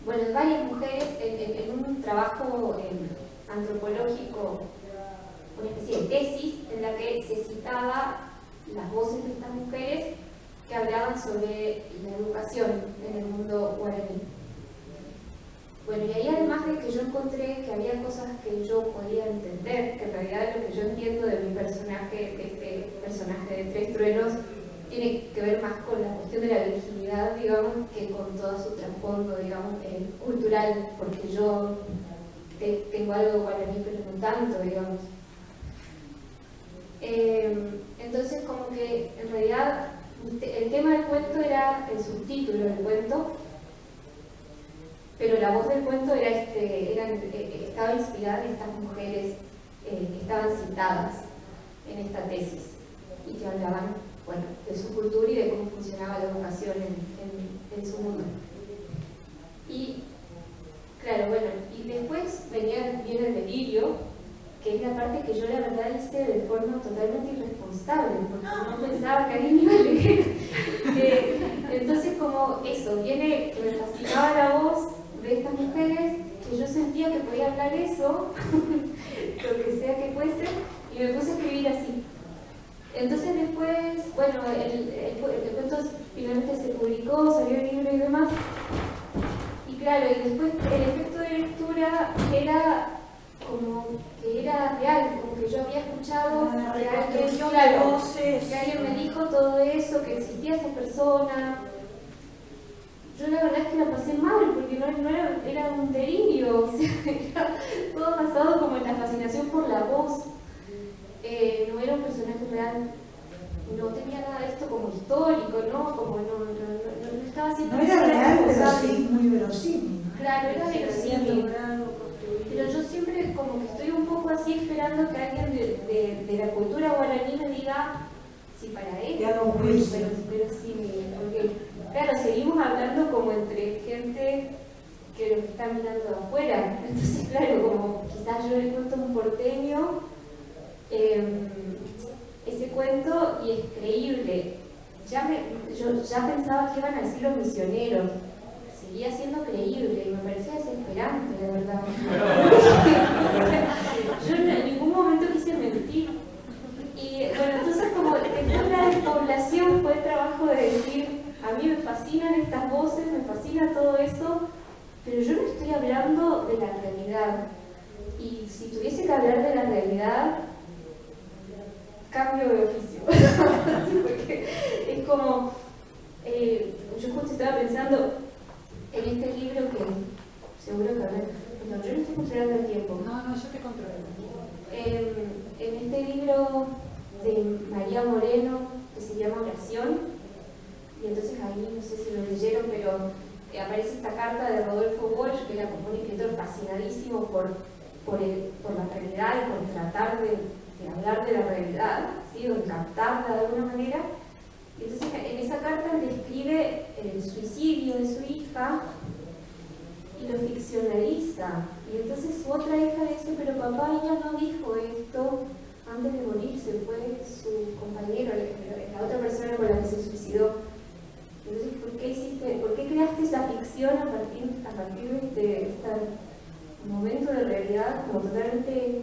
Speaker 4: bueno, varias mujeres, en un trabajo antropológico, una especie de tesis, en la que se citaba las voces de estas mujeres que hablaban sobre la educación en el mundo guaraní. Bueno, y ahí además de que yo encontré que había cosas que yo podía entender, que en realidad lo que yo entiendo de mi personaje, de este personaje de Tres Truenos, tiene que ver más con la cuestión de la virginidad, digamos, que con todo su trasfondo, digamos, cultural, porque yo tengo algo guaraní, pero no tanto, digamos. Entonces, como que en realidad el tema del cuento era el subtítulo del cuento, pero la voz del cuento estaba inspirada en estas mujeres que estaban citadas en esta tesis y que hablaban, bueno, de su cultura y de cómo funcionaba la educación en su mundo. Y claro, bueno, y después viene el delirio, que es la parte que yo la verdad hice de forma totalmente irresponsable, porque no pensaba que alguien iba a leer. Entonces, como eso, viene que me fascinaba la voz de estas mujeres, que yo sentía que podía hablar eso, lo que sea que fuese, y me puse a escribir así. Entonces después, bueno, el cuento finalmente se publicó, salió el libro y demás, y claro, y después el efecto de lectura era como que era real, como que yo había escuchado que alguien me dijo todo eso, que existía esa persona. Yo la verdad es que la pasé mal, porque no era un delirio, o sea, era todo basado como en la fascinación por la voz. No era un personaje real, no tenía nada de esto como histórico, ¿no? Como no estaba haciendo...
Speaker 1: No era real, pero sí muy verosímil.
Speaker 4: Claro, era verosímil. Pero yo siempre como que estoy un poco así esperando que alguien de la cultura guaraní me diga si para él, pero sí, porque claro, seguimos hablando como entre gente que lo está mirando de afuera. Entonces, claro, como quizás yo le cuento a un porteño ese cuento y es creíble. Yo ya pensaba que iban a decir los misioneros. Seguía siendo creíble y me parecía desesperante, de verdad. Yo en ningún momento quise mentir. Y bueno, entonces como después la despoblación fue el trabajo de decir, a mí me fascinan estas voces, me fascina todo eso, pero yo no estoy hablando de la realidad. Y si tuviese que hablar de la realidad, cambio de oficio. porque es como, yo justo estaba pensando en este libro que seguro que no, yo no estoy controlando el tiempo.
Speaker 1: No, yo te controlo.
Speaker 4: En este libro de María Moreno, que se llama Oración, y entonces ahí, no sé si lo leyeron, pero aparece esta carta de Rodolfo Walsh, que era como un escritor fascinadísimo por la realidad y por tratar de hablar de la realidad, ¿sí? O de captarla de alguna manera. Y entonces en esa carta él describe el suicidio de su hija y lo ficcionaliza. Y entonces su otra hija le dice, pero papá, ella no dijo esto antes de morirse, fue su compañero, la otra persona con la que se suicidó. Entonces, ¿por qué creaste esa ficción a partir de este momento de realidad como totalmente,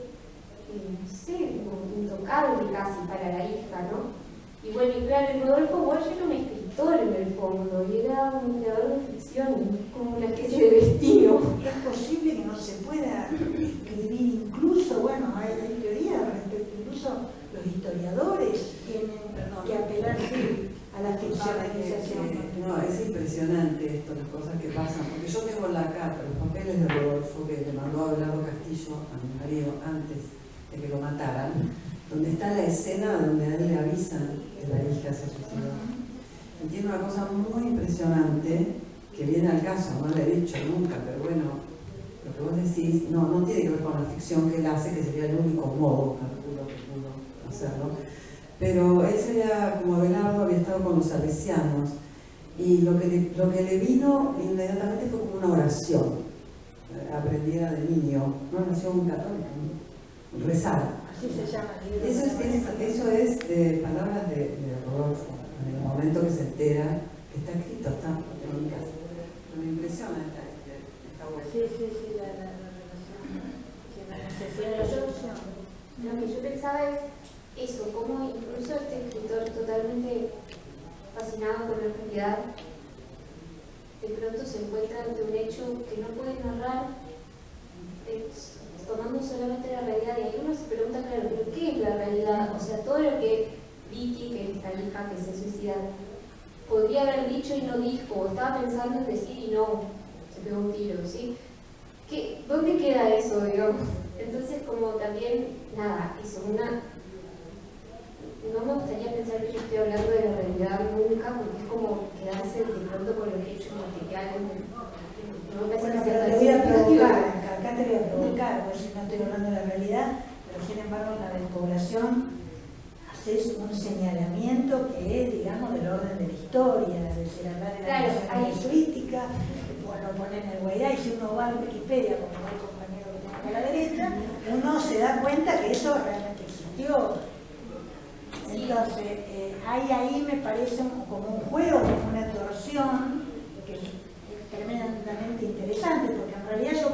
Speaker 4: no sé, como intocable casi para la hija, ¿no? Y bueno, y claro, Rodolfo Walsh era un escritor en el fondo, y era un creador de ficción, como una especie de destino.
Speaker 1: Es posible que no se pueda escribir incluso, bueno, hay teorías respecto, incluso los historiadores tienen que apelar a la ficcionalización.
Speaker 2: No, es impresionante esto, las cosas que pasan, porque yo tengo la carta, los papeles de Rodolfo que le mandó a Abelardo Castillo a mi marido antes de que lo mataran, donde está la escena donde a él le avisan que la hija se suicidó. Y tiene una cosa muy impresionante que viene al caso, no le he dicho nunca, pero bueno, lo que vos decís no tiene que ver con la ficción que él hace, que sería el único modo, calculo, que pudo hacerlo. Pero él sería, como Abelardo, había estado con los salesianos, y lo que le vino inmediatamente fue como una oración, aprendiera de niño, una oración católica, rezar.
Speaker 1: Así se llama.
Speaker 2: Eso es palabras de Rodolfo, en el momento que se entera, que está escrito, está en mi casa. Me impresiona esta web.
Speaker 1: Sí, la relación.
Speaker 4: Lo que yo pensaba es eso, como incluso este escritor totalmente fascinado por la realidad, de pronto se encuentra ante un hecho que no puede narrar tomando solamente la realidad, y ahí uno se pregunta, claro, ¿pero qué es la realidad? O sea, todo lo que Vicky, que es esta hija que se suicida, podría haber dicho y no dijo, o estaba pensando en decir y no, se pegó un tiro, ¿sí? ¿Dónde queda eso, digamos? Entonces, como también, nada, no me gustaría pensar que yo estoy hablando de la realidad nunca, porque es como quedarse de pronto con los hechos materiales. No me parece
Speaker 1: Bueno,
Speaker 4: que sea
Speaker 1: pero te voy a provocar, acá te voy a provocar, porque si no estoy hablando de la realidad, pero sin embargo en la despoblación haces un señalamiento que es, digamos, del orden de la historia, es decir, hablar de la nación jesuítica, bueno, poner en el Guairá, y si uno va a Wikipedia, como va el compañero que tengo a la derecha, uno se da cuenta que eso realmente existió. Entonces, ahí me parece como un juego, como una torsión, que es tremendamente interesante, porque en realidad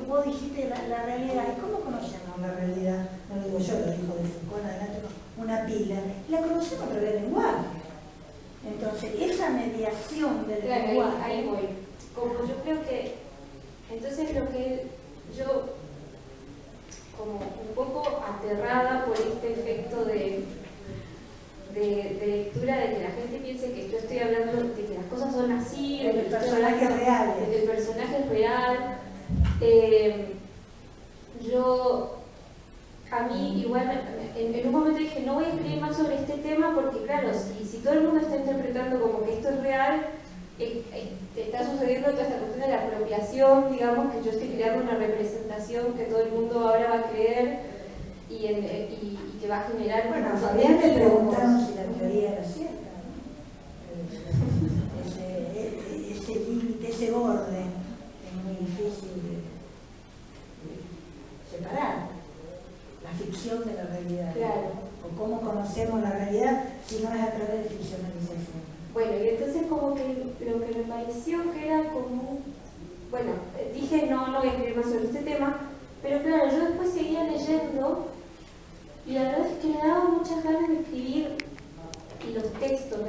Speaker 1: vos dijiste la realidad, ¿y cómo conocemos la realidad? No lo digo yo, lo dijo de Foucault en adelante, una pila, y la conocemos a través del lenguaje. Entonces, esa mediación del lenguaje...
Speaker 4: Ahí voy. Como yo creo que, entonces lo que yo, como un poco aterrada por este efecto de lectura, de que la gente piense que yo estoy hablando de que las cosas son así, de que
Speaker 1: el personaje es real.
Speaker 4: De que el personaje es real. A mí igual, en un momento dije, no voy a escribir más sobre este tema porque claro, si todo el mundo está interpretando como que esto es real, está sucediendo toda esta cuestión de la apropiación, digamos, que yo estoy creando una representación que todo el mundo ahora va a creer y que va a generar...
Speaker 1: Bueno, a Fabián le preguntaron si la teoría era cierta, ¿no? Ese límite, ese borde, es muy difícil de separar. La ficción de la realidad.
Speaker 4: Claro.
Speaker 1: O cómo conocemos la realidad si no es a través de ficcionalización.
Speaker 4: Bueno, y entonces como que lo que me pareció que era como... Bueno, dije no voy a escribir más sobre este tema, pero claro, yo después seguía leyendo y la verdad es que me daba muchas ganas de escribir los textos,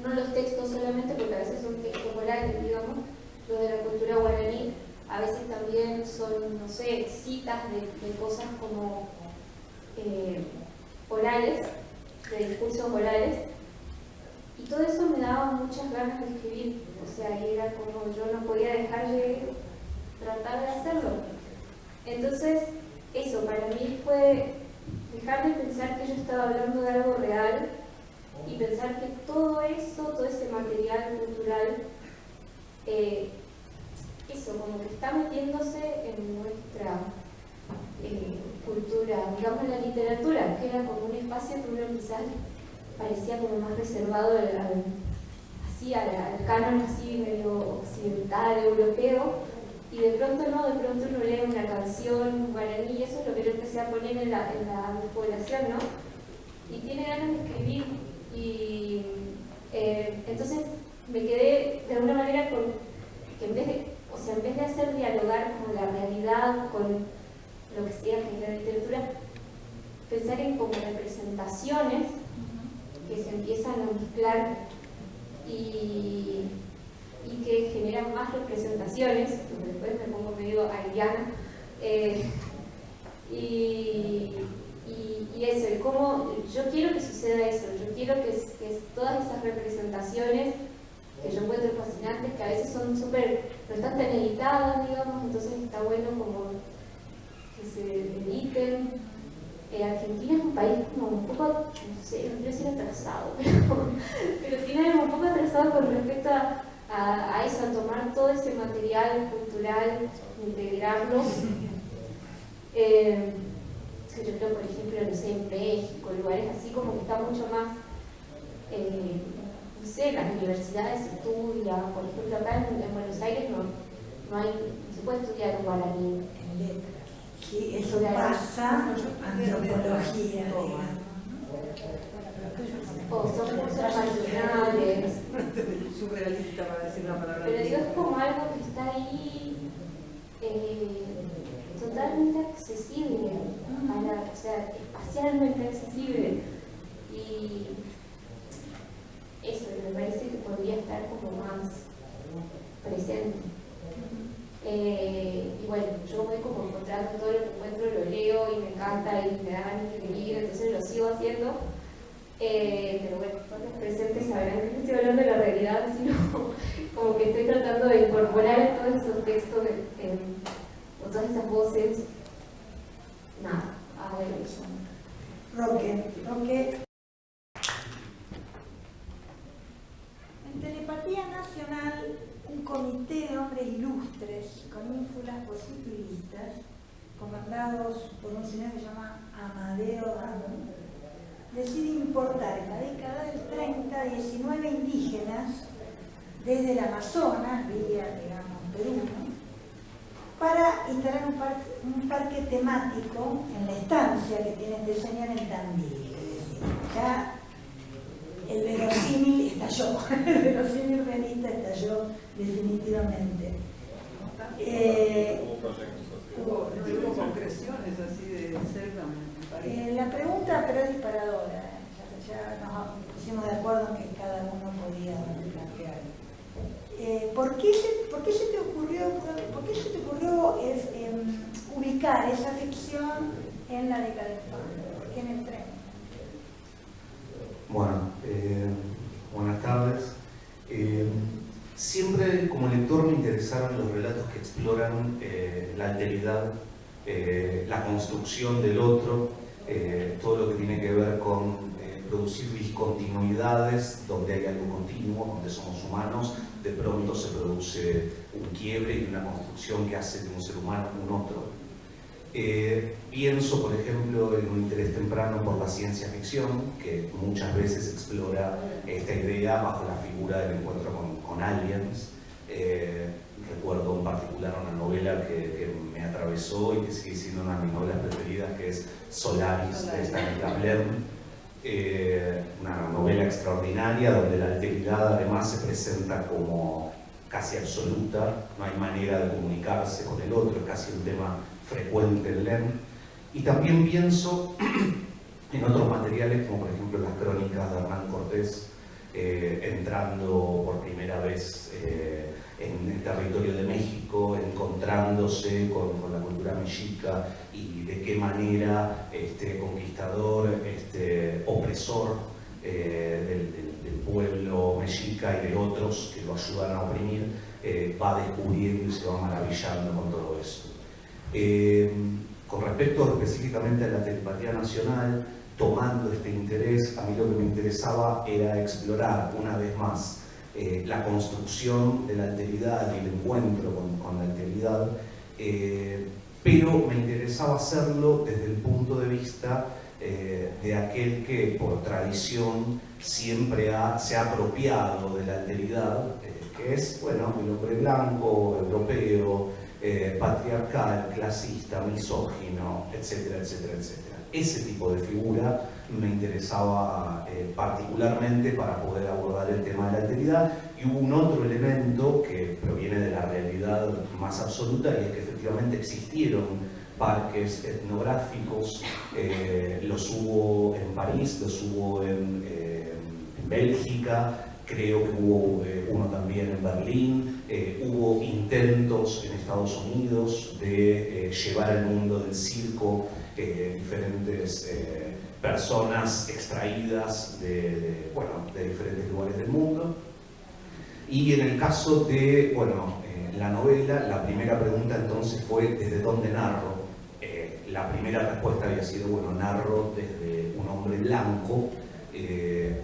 Speaker 4: no los textos solamente, porque a veces son textos orales, digamos, los de la cultura guaraní, a veces también son, no sé, citas de cosas como orales, de discursos orales, y todo eso me daba muchas ganas de escribir, o sea, era como yo no podía dejar de tratar de hacerlo. Entonces, eso para mí fue dejar de pensar que yo estaba hablando de algo real y pensar que todo eso, todo ese material cultural, eso, como que está metiéndose en nuestra cultura, digamos la literatura, que era como un espacio que uno quizás parecía como más reservado al canon así medio occidental, europeo, y de pronto no, de pronto uno lee una canción guaraní, y eso es lo que yo empecé a poner en la población, ¿no? Y tiene ganas de escribir, y entonces me quedé de alguna manera con que en vez de hacer dialogar como la realidad con lo que sea que es la literatura, pensar en como representaciones que se empiezan a mezclar y que generan más representaciones, porque después me pongo medio ariana, y eso, y cómo yo quiero que suceda eso, yo quiero que todas esas representaciones que yo encuentro fascinantes, que a veces son súper, no están tan editadas, digamos, entonces está bueno como que se editen. Argentina es un país como un poco, no sé, no quiero decir atrasado, pero tiene algo un poco atrasado con respecto a eso, a tomar todo ese material cultural, integrarlo. Yo creo, por ejemplo, no sé, en México, lugares así como que está mucho más, no sé, las universidades estudian, por ejemplo, acá en Buenos Aires no se puede estudiar en guaraní.
Speaker 1: En letras. Sí, eso pasa antropología, digamos.
Speaker 4: O son cursos marginales.
Speaker 5: Surrealista para decir una palabra.
Speaker 4: Pero digo, es como algo que está ahí totalmente accesible, o sea, espacialmente accesible. Y eso me parece que podría estar como más presente. Y bueno, yo voy como encontrando todo lo que encuentro, lo leo y me encanta y me da ganas de escribir, entonces lo sigo haciendo. Pero bueno, los presentes sabrán que no estoy hablando de la realidad, sino como que estoy tratando de incorporar en todos esos textos, o todas esas voces, nada, a ver eso.
Speaker 1: Roque. En Telepatía Nacional, un comité de hombres ilustres con ínfulas positivistas, comandados por un señor que se llama Amadeo Ramón, decide importar en la década del 30 19 indígenas desde el Amazonas, vía, digamos, Perú, ¿no?, para instalar un parque temático en la estancia que tienen de señor en Tandil. Es decir, ya el verosímil estalló, el verosímil realista estalló definitivamente.
Speaker 5: Hubo concreciones así de selva en París.
Speaker 1: La pregunta, pero es disparadora, ya nos pusimos de acuerdo en que cada uno podía plantear. ¿Por qué se te ocurrió ubicar esa ficción en la década del Fano? ¿Por qué en el tren?
Speaker 6: Bueno, buenas tardes. Siempre como lector me interesaron los relatos que exploran la alteridad, la construcción del otro, todo lo que tiene que ver con producir discontinuidades donde hay algo continuo, donde somos humanos, de pronto se produce un quiebre y una construcción que hace de un ser humano un otro. Pienso, por ejemplo, en un interés temprano por la ciencia ficción, que muchas veces explora esta idea bajo la figura del encuentro con aliens. Recuerdo en particular una novela que me atravesó y que sigue siendo una de mis novelas preferidas, que es Solaris, de Stanislav Lem. Una novela extraordinaria donde la alteridad además se presenta como casi absoluta, no hay manera de comunicarse con el otro, es casi un tema frecuente en Lem. Y también pienso en otros materiales como por ejemplo las crónicas de Hernán Cortés, entrando por primera vez en el territorio de México, encontrándose con la cultura cultura mexica y de qué manera este conquistador, opresor del pueblo mexica y de otros que lo ayudan a oprimir, va descubriendo y se va maravillando con todo eso. Con respecto específicamente a la telepatía nacional, tomando este interés, a mí lo que me interesaba era explorar una vez más la construcción de la alteridad y el encuentro con la alteridad, pero me interesaba hacerlo desde el punto de vista de aquel que por tradición siempre se ha apropiado de la alteridad, que es, bueno, el hombre blanco, europeo, patriarcal, clasista, misógino, etcétera, etcétera, etcétera. Ese tipo de figura me interesaba particularmente para poder abordar el tema de la alteridad. Y hubo un otro elemento que proviene de la realidad más absoluta, y es que efectivamente existieron parques etnográficos, los hubo en París, los hubo en Bélgica, creo que hubo uno también en Berlín, hubo intentos en Estados Unidos de llevar al mundo del circo diferentes personas extraídas de diferentes lugares del mundo. Y en el caso de, la novela, la primera pregunta entonces fue ¿desde dónde narro? La primera respuesta había sido, narro desde un hombre blanco,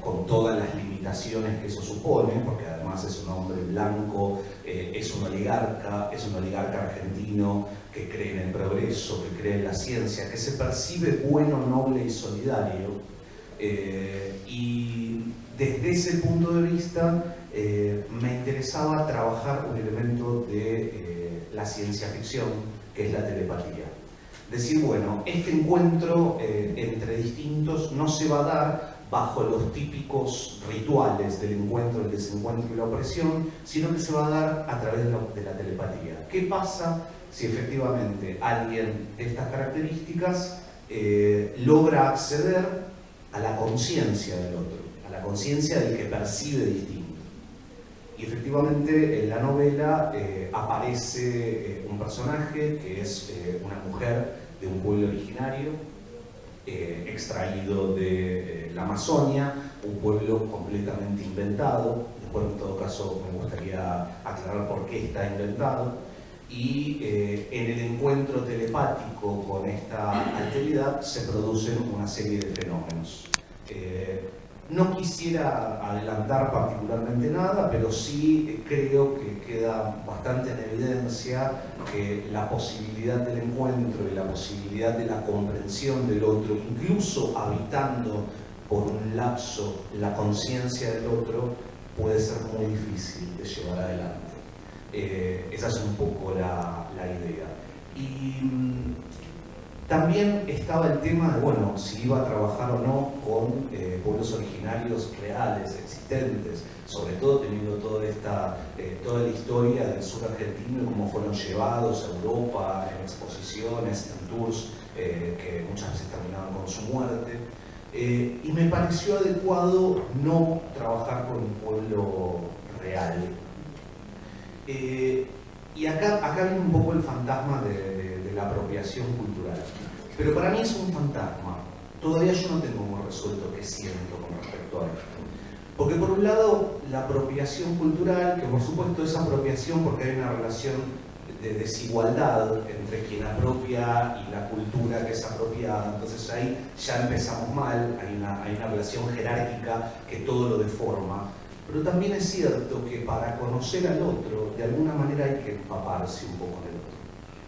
Speaker 6: con todas las limitaciones que eso supone, porque además es un hombre blanco, es un oligarca argentino que cree en el progreso, que cree en la ciencia, que se percibe bueno, noble y solidario. Y desde ese punto de vista me interesaba trabajar un elemento de la ciencia ficción, que es la telepatía. Decir, este encuentro entre distintos no se va a dar bajo los típicos rituales del encuentro, el desencuentro y la opresión, sino que se va a dar a través de la telepatía. ¿Qué pasa si efectivamente alguien de estas características logra acceder a la conciencia del otro, a la conciencia del que percibe distinto? Y efectivamente en la novela aparece un personaje que es una mujer de un pueblo originario, extraído de la Amazonia, un pueblo completamente inventado. Después, en todo caso, me gustaría aclarar por qué está inventado. Y en el encuentro telepático con esta alteridad se producen una serie de fenómenos. No quisiera adelantar particularmente nada, pero sí creo que queda bastante en evidencia que la posibilidad del encuentro y la posibilidad de la comprensión del otro, incluso habitando por un lapso la conciencia del otro, puede ser muy difícil de llevar adelante. Esa es un poco la idea. Y también estaba el tema de, si iba a trabajar o no con pueblos originarios reales, existentes, sobre todo teniendo toda la historia del sur argentino y cómo fueron llevados a Europa en exposiciones, en tours, que muchas veces terminaban con su muerte. Y me pareció adecuado no trabajar con un pueblo real. Y acá viene un poco el fantasma de la apropiación cultural. Pero para mí es un fantasma. Todavía yo no tengo muy resuelto qué siento con respecto a esto. Porque por un lado, la apropiación cultural, que por supuesto es apropiación porque hay una relación de desigualdad entre quien apropia y la cultura que es apropiada. Entonces ahí ya empezamos mal, hay una relación jerárquica que todo lo deforma. Pero también es cierto que para conocer al otro, de alguna manera hay que empaparse un poco del otro.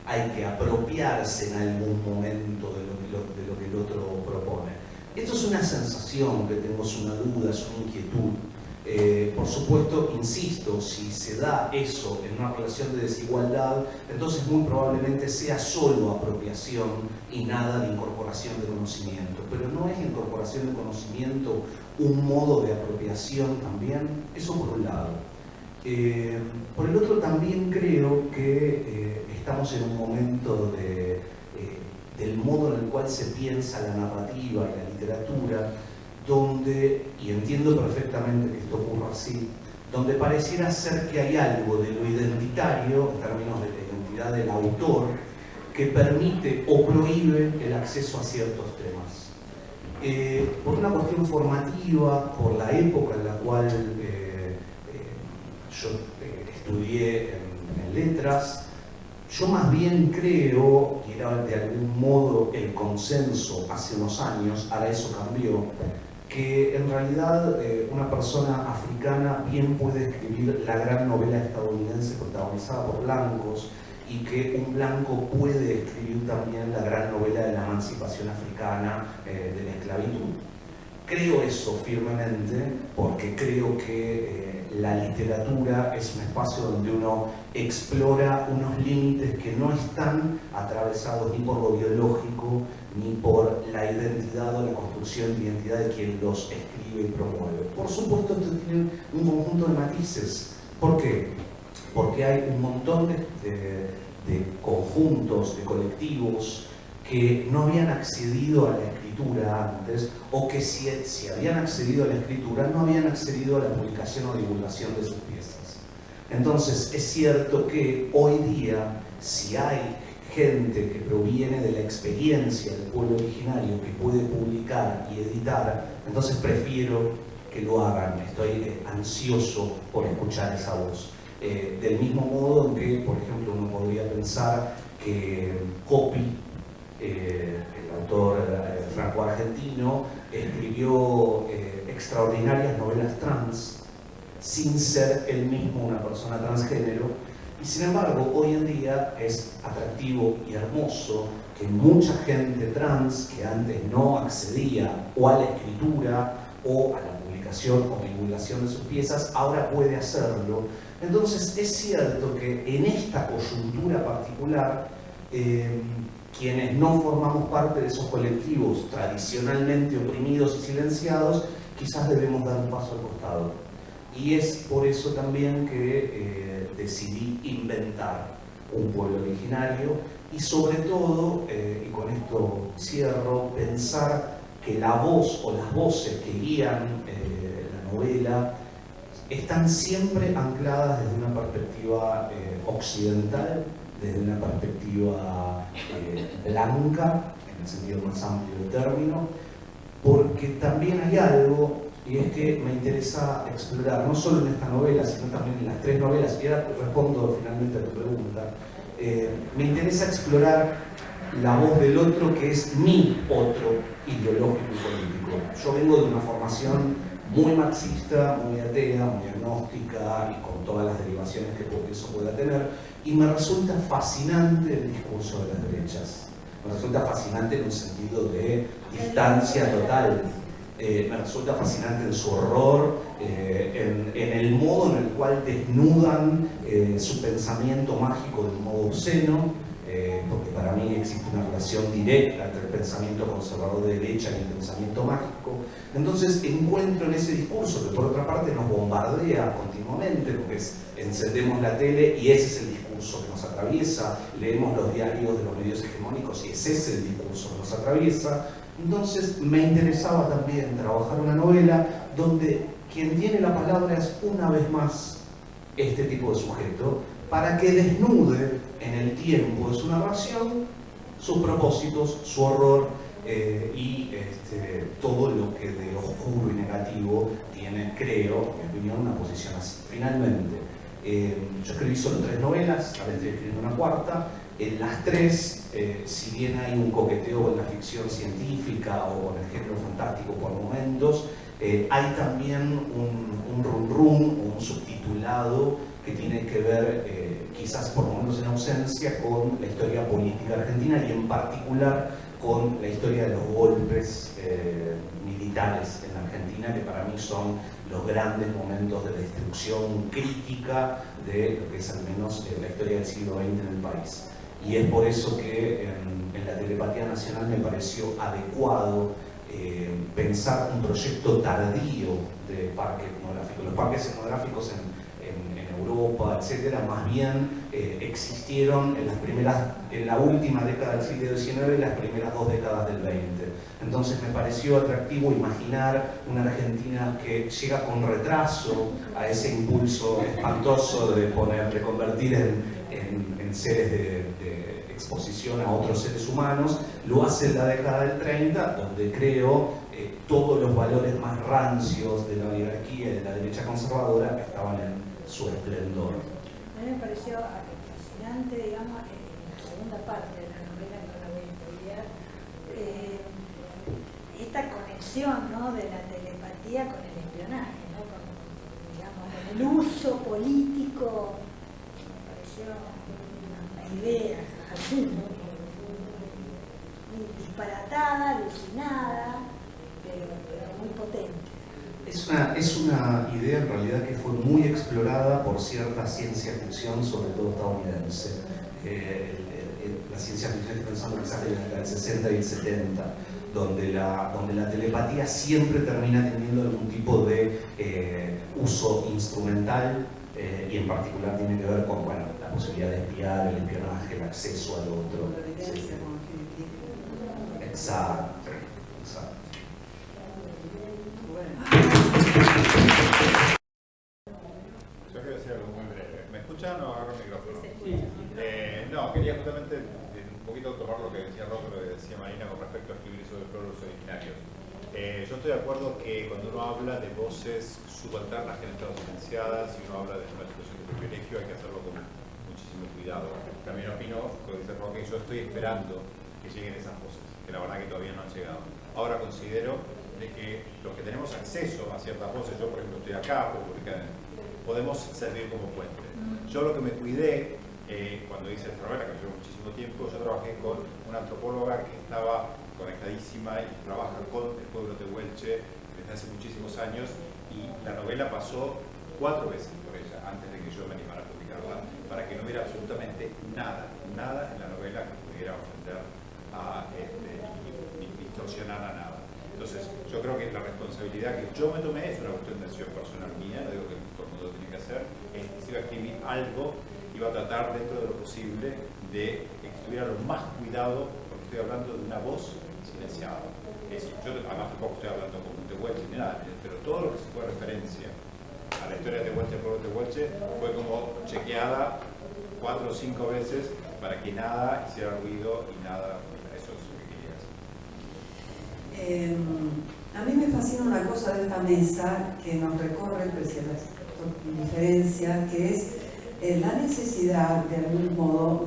Speaker 6: Hay que apropiarse en algún momento de lo que el otro propone. Esto es una sensación que tengo, es una duda, es una inquietud. Por supuesto, insisto, si se da eso en una relación de desigualdad, entonces muy probablemente sea solo apropiación y nada de incorporación de conocimiento. Pero ¿no es la incorporación de conocimiento un modo de apropiación también? Eso por un lado. Por el otro, también creo que estamos en un momento del modo en el cual se piensa la narrativa y la literatura, donde, y entiendo perfectamente que esto ocurra así, donde pareciera ser que hay algo de lo identitario, en términos de la identidad del autor, que permite o prohíbe el acceso a ciertos temas. Por una cuestión formativa, por la época en la cual yo estudié en letras, yo más bien creo, y era de algún modo el consenso hace unos años, ahora eso cambió, que en realidad una persona africana bien puede escribir la gran novela estadounidense protagonizada por blancos, y que un blanco puede escribir también la gran novela de la emancipación africana, de la esclavitud. Creo eso firmemente porque creo que la literatura es un espacio donde uno explora unos límites que no están atravesados ni por lo biológico ni por la identidad o la construcción de identidad de quien los escribe y promueve. Por supuesto, esto tiene un conjunto de matices. ¿Por qué? Porque hay un montón de conjuntos, de colectivos que no habían accedido a la escritura antes, o que si habían accedido a la escritura no habían accedido a la publicación o divulgación de sus piezas. Entonces es cierto que hoy día, si hay gente que proviene de la experiencia del pueblo originario que puede publicar y editar, entonces prefiero que lo hagan. Estoy ansioso por escuchar esa voz. Del mismo modo en que, por ejemplo, uno podría pensar que Coppi, el autor franco-argentino, escribió extraordinarias novelas trans sin ser él mismo una persona transgénero, y sin embargo hoy en día es atractivo y hermoso que mucha gente trans que antes no accedía o a la escritura o a la publicación o divulgación de sus piezas ahora puede hacerlo. Entonces es cierto que en esta coyuntura particular quienes no formamos parte de esos colectivos tradicionalmente oprimidos y silenciados, quizás debemos dar un paso al costado. Y es por eso también que decidí inventar un pueblo originario y sobre todo, y con esto cierro, pensar que la voz o las voces que guían la novela están siempre ancladas desde una perspectiva occidental, desde una perspectiva blanca, en el sentido más amplio del término, porque también hay algo, y es que me interesa explorar, no solo en esta novela, sino también en las 3 novelas, y ahora respondo finalmente a tu pregunta, me interesa explorar la voz del otro que es mi otro ideológico y político. Yo vengo de una formación muy marxista, muy atea, muy agnóstica y con todas las derivaciones que eso pueda tener, y me resulta fascinante el discurso de las derechas. Me resulta fascinante en un sentido de distancia total. Me resulta fascinante en su horror, en el modo en el cual desnudan su pensamiento mágico de un modo obsceno, porque para mí existe una relación directa entre el pensamiento conservador de derecha y el pensamiento mágico. Entonces encuentro en ese discurso, que por otra parte nos bombardea continuamente, porque encendemos la tele y ese es el discurso que nos atraviesa, leemos los diarios de los medios hegemónicos y ese es el discurso que nos atraviesa. Entonces me interesaba también trabajar una novela donde quien tiene la palabra es una vez más este tipo de sujeto, para que desnude en el tiempo de su narración sus propósitos, su horror y todo lo que de oscuro y negativo tiene, creo, en mi opinión, una posición así. Finalmente, yo escribí solo 3 novelas, ahora estoy escribiendo una cuarta. En las 3, si bien hay un coqueteo con la ficción científica o con el género fantástico por momentos, hay también un rum-rum, un subtitulado que tiene que ver, quizás por momentos en ausencia, con la historia política argentina y en particular con la historia de los golpes militares en la Argentina, que para mí son los grandes momentos de destrucción crítica de lo que es al menos la historia del siglo XX en el país. Y es por eso que en la Telepatía Nacional me pareció adecuado pensar un proyecto tardío de parque etnográfico. Los parques etnográficos en Europa, etcétera, más bien existieron en la última década del siglo XIX y las primeras 2 décadas del XX. Entonces me pareció atractivo imaginar una Argentina que llega con retraso a ese impulso espantoso de convertir en seres exposición a otros seres humanos, lo hace en la década del 30, donde creo todos los valores más rancios de la oligarquía y de la derecha conservadora estaban en su esplendor.
Speaker 1: A mí me pareció fascinante, digamos, en la segunda parte de la novela, que no la voy a spoilear, esta conexión, ¿no?, de la telepatía con el espionaje, ¿no?, con, digamos, el uso político. Me pareció una idea así, ¿no?, disparatada, alucinada, pero muy potente.
Speaker 6: Es una idea en realidad que fue muy explorada por cierta ciencia ficción, sobre todo estadounidense. La ciencia ficción, estoy pensando quizás en la década del 60 y el 70, donde la telepatía siempre termina teniendo algún tipo de uso instrumental, y en particular tiene que ver con, bueno, la posibilidad de espiar, el espionaje, el acceso al otro. Sí. Exacto, exacto.
Speaker 3: Yo quiero decir algo muy breve. ¿Me escuchan o agarro el micrófono? No, quería justamente un poquito tomar lo que decía Rob, lo que decía Marina con respecto a escribir sobre pueblos originarios. Yo estoy de acuerdo que cuando uno habla de voces subalternas que han estado silenciadas y uno habla de una situación de privilegio, hay que hacerlo con muchísimo cuidado. También opino, como dice Roque, yo estoy esperando que lleguen esas voces, que la verdad que todavía no han llegado. Ahora considero de que los que tenemos acceso a ciertas voces, yo por ejemplo estoy acá, podemos servir como puente. Yo lo que me cuidé cuando hice esta novela, que me llevó muchísimo tiempo, yo trabajé con una antropóloga que estaba conectadísima y trabaja con el pueblo tehuelche desde hace muchísimos años, y la novela pasó 4 veces por ella antes de que yo me animara a publicarla, para que no hubiera absolutamente nada en la novela que pudiera ofender ni distorsionar a nada. Entonces, yo creo que la responsabilidad que yo me tomé es una cuestión de decisión personal mía, no digo que todo el mundo lo tiene que hacer, es que si iba a escribir algo, iba a tratar dentro de lo posible de estudiar lo más cuidado, porque estoy hablando de una voz silenciada. Es decir, yo además tampoco estoy hablando como un tehuelche ni nada, pero todo lo que se fue referencia a la historia de Tehuelche, el pueblo tehuelche, fue como chequeada 4 o 5 veces para que nada hiciera ruido y nada. Eso es lo que quería decir.
Speaker 2: A mí me fascina una cosa de esta mesa que nos recorre la diferencia, que es la necesidad, de algún modo,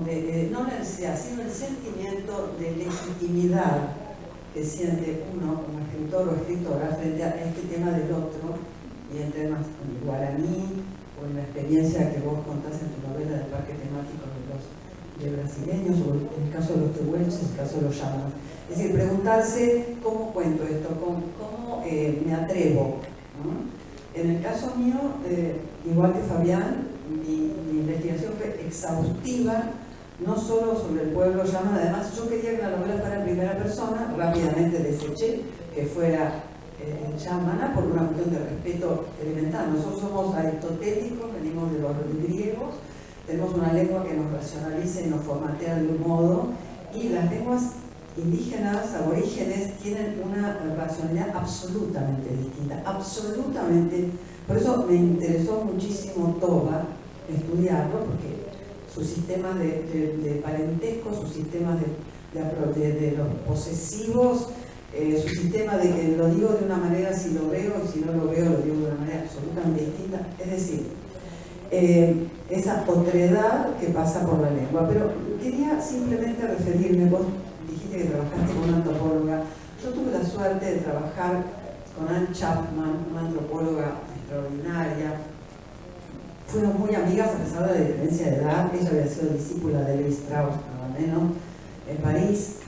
Speaker 2: no la necesidad, sino el sentimiento de legitimidad que siente uno como escritor o escritora frente a este tema del otro, y en temas con el guaraní, o en la experiencia que vos contás en tu novela del parque temático de brasileños, o en el caso de los tehuelches, en el caso de los llamanos. Es decir, preguntarse cómo cuento esto, cómo me atrevo, ¿no? En el caso mío, igual que Fabián, mi investigación fue exhaustiva, no solo sobre el pueblo llamano. Además, yo quería que la novela fuera en primera persona, rápidamente deseché que fuera chamana por una cuestión de respeto elemental. Nosotros somos aristotélicos, venimos de los griegos, tenemos una lengua que nos racionaliza y nos formatea de un modo, y las lenguas indígenas, aborígenes, tienen una racionalidad absolutamente distinta, absolutamente. Por eso me interesó muchísimo Toba estudiarlo, porque sus sistemas de parentesco, sus sistemas de los posesivos, su sistema de que lo digo de una manera si lo veo, y si no lo veo lo digo de una manera absolutamente distinta. Es decir, esa otredad que pasa por la lengua. Pero quería simplemente referirme, vos dijiste que trabajaste con una antropóloga. Yo tuve la suerte de trabajar con Anne Chapman, una antropóloga extraordinaria. Fuimos muy amigas a pesar de la diferencia de edad. Ella había sido discípula de Levi Strauss, nada menos, en París.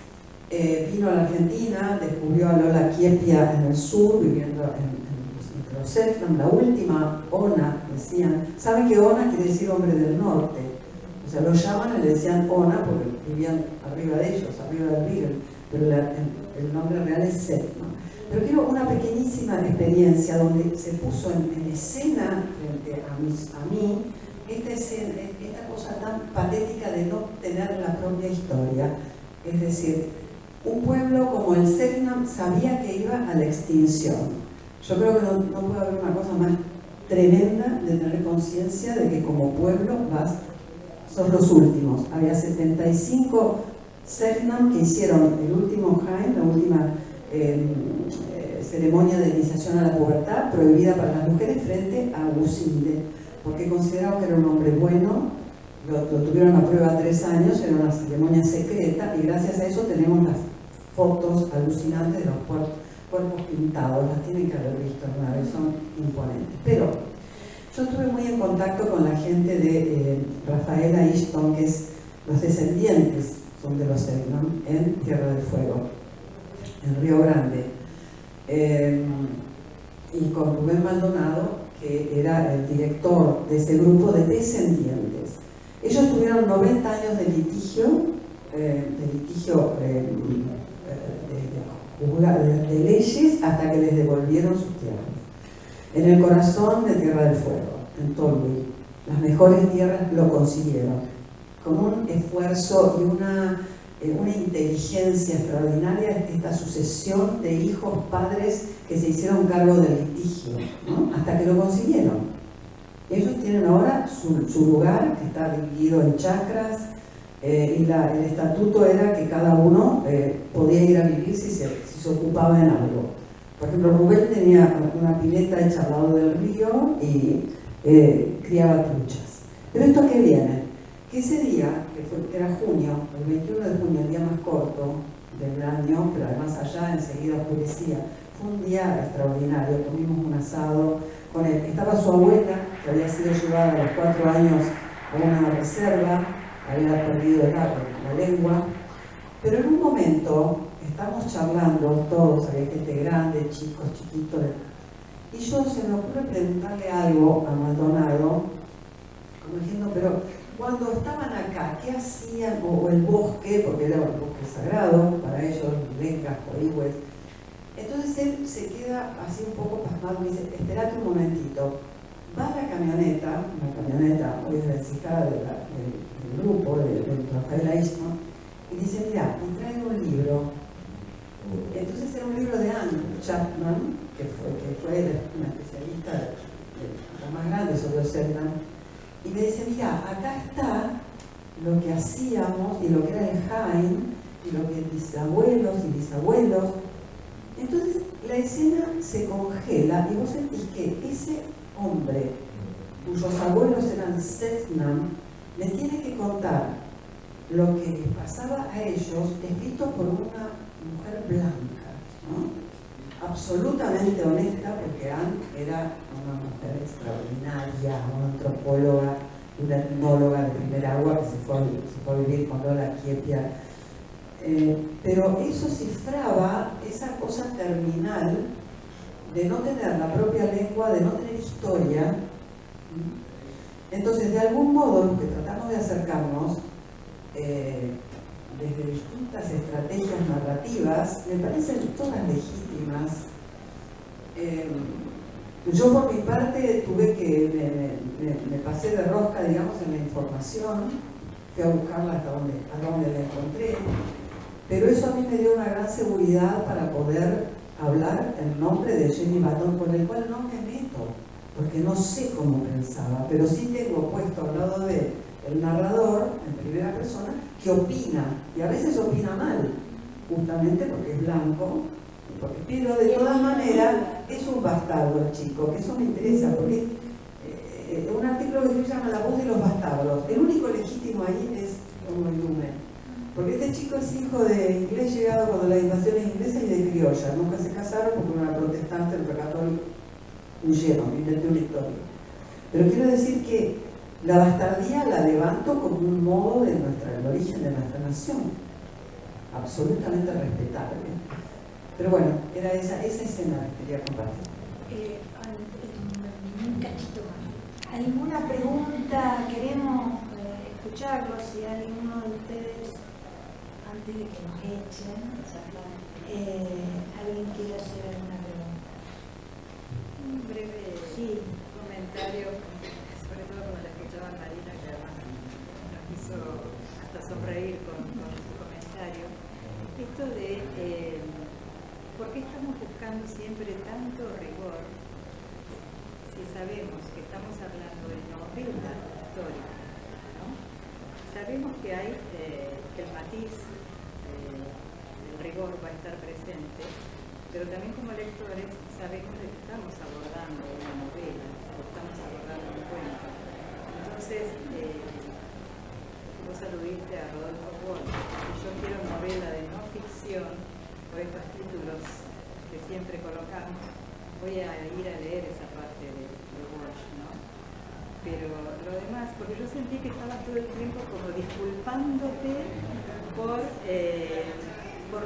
Speaker 2: Vino a la Argentina, descubrió a Lola Chiepia en el sur, viviendo entre los Selknam, la última ONA, decían. ¿Saben que ONA quiere decir hombre del norte? O sea, lo llaman y le decían ONA porque vivían arriba de ellos, arriba del Beagle, pero el nombre real es Selknam. Pero quiero una pequeñísima experiencia donde se puso en escena frente a mí esta cosa tan patética de no tener la propia historia. Es decir, un pueblo como el Selknam sabía que iba a la extinción. Yo creo que no puede haber una cosa más tremenda de tener conciencia de que como pueblo vas son los últimos. Había 75 Segnam que hicieron el último Jain, la última ceremonia de iniciación a la pubertad, prohibida para las mujeres, frente a Agusinde, porque consideraron que era un hombre bueno, lo tuvieron a prueba 3 años, era una ceremonia secreta, y gracias a eso tenemos las fotos alucinantes de los cuerpos pintados, las tienen que haber visto alguna vez, son imponentes. Pero yo estuve muy en contacto con la gente de Rafaela Ishton, que es los descendientes, son de los Segnam, en Tierra del Fuego, en Río Grande. Y con Rubén Maldonado, que era el director de ese grupo de descendientes. Ellos tuvieron 90 años de litigio, de leyes, hasta que les devolvieron sus tierras. En el corazón de Tierra del Fuego, en Tolhuin. Las mejores tierras lo consiguieron, con un esfuerzo y una inteligencia extraordinaria, esta sucesión de hijos, padres que se hicieron cargo del litigio, ¿no? Hasta que lo consiguieron. Ellos tienen ahora su lugar, que está dividido en chacras, y el estatuto era que cada uno podía ir a vivir si se ocupaba en algo. Por ejemplo, Rubén tenía una pileta hecha al lado del río y criaba truchas. Pero esto a qué viene, que ese día, que era junio, el 21 de junio, el día más corto del año, pero además allá enseguida oscurecía, fue un día extraordinario. Comimos un asado con él. Estaba su abuela, que había sido llevada a los 4 años a una reserva, había perdido la lengua, pero en un momento estamos charlando todos, había gente grande, chicos, chiquitos, y yo se me ocurre preguntarle algo a Maldonado, como diciendo, pero cuando estaban acá, ¿qué hacían? O el bosque, porque era un bosque sagrado para ellos, lencas, coigües. Entonces él se queda así un poco pasmado y dice, esperate un momentito. Va a la camioneta, una camioneta muy desvencijada del grupo, de Rafaela Ishton, y dice, mira, y traigo un libro. Entonces era un libro de Anne Chapman, que fue una especialista, la más grande sobre el Segnam, y me dice, mira, acá está lo que hacíamos y lo que era el Jain, y lo que bisabuelos y bisabuelos. Entonces la escena se congela y vos sentís que ese hombre, cuyos abuelos eran Segnam, me tiene que contar lo que les pasaba a ellos, escrito por una mujer blanca, ¿no? Absolutamente honesta, porque Anne era una mujer extraordinaria, una antropóloga, una etnóloga de primer agua que se fue a vivir con Lola Chiepia. Pero eso cifraba esa cosa terminal de no tener la propia lengua, de no tener historia. Entonces, de algún modo, lo que tratamos de acercarnos desde distintas estrategias narrativas, me parecen todas legítimas. Yo por mi parte me pasé de rosca, digamos, en la información, fui a buscarla hasta donde la encontré, pero eso a mí me dio una gran seguridad para poder hablar en nombre de Jenny Button, con el cual no me meto, porque no sé cómo pensaba, pero sí tengo puesto al lado de el narrador, en primera persona, que opina, y a veces opina mal, justamente porque es blanco, pero de todas maneras es un bastardo el chico, que eso me interesa, porque un artículo que se llama La voz de los bastardos, el único legítimo ahí es Homo Lumen, porque este chico es hijo de inglés llegado cuando las invasiones inglesas y de criolla, nunca se casaron porque una protestante, el católico, huyeron, inventé una historia. Pero quiero decir que la bastardía la levanto como un modo de el origen de nuestra nación, absolutamente respetable. Pero bueno, era esa escena que quería compartir.
Speaker 1: Un cachito más. ¿Alguna pregunta? Queremos escucharlo, si alguno de ustedes, antes de que nos echen, alguien quiere hacer alguna pregunta.
Speaker 5: Un breve comentario, sobre todo cuando la escuchaba Marina, que además nos hizo hasta sonreír con su comentario. Esto de ¿por qué estamos buscando siempre tanto rigor si sabemos que estamos hablando de novela histórica, ¿no? sabemos que hay que el matiz, el rigor va a estar presente, pero también como lectores sabemos que estamos abordando una novela, o estamos abordando un cuento. Entonces, vos aludiste a Rodolfo Walsh, y yo quiero novela de no ficción, por estos títulos que siempre colocamos, voy a ir a leer esa parte de Walsh, ¿no? Pero lo demás, porque yo sentí que estabas todo el tiempo como disculpándote por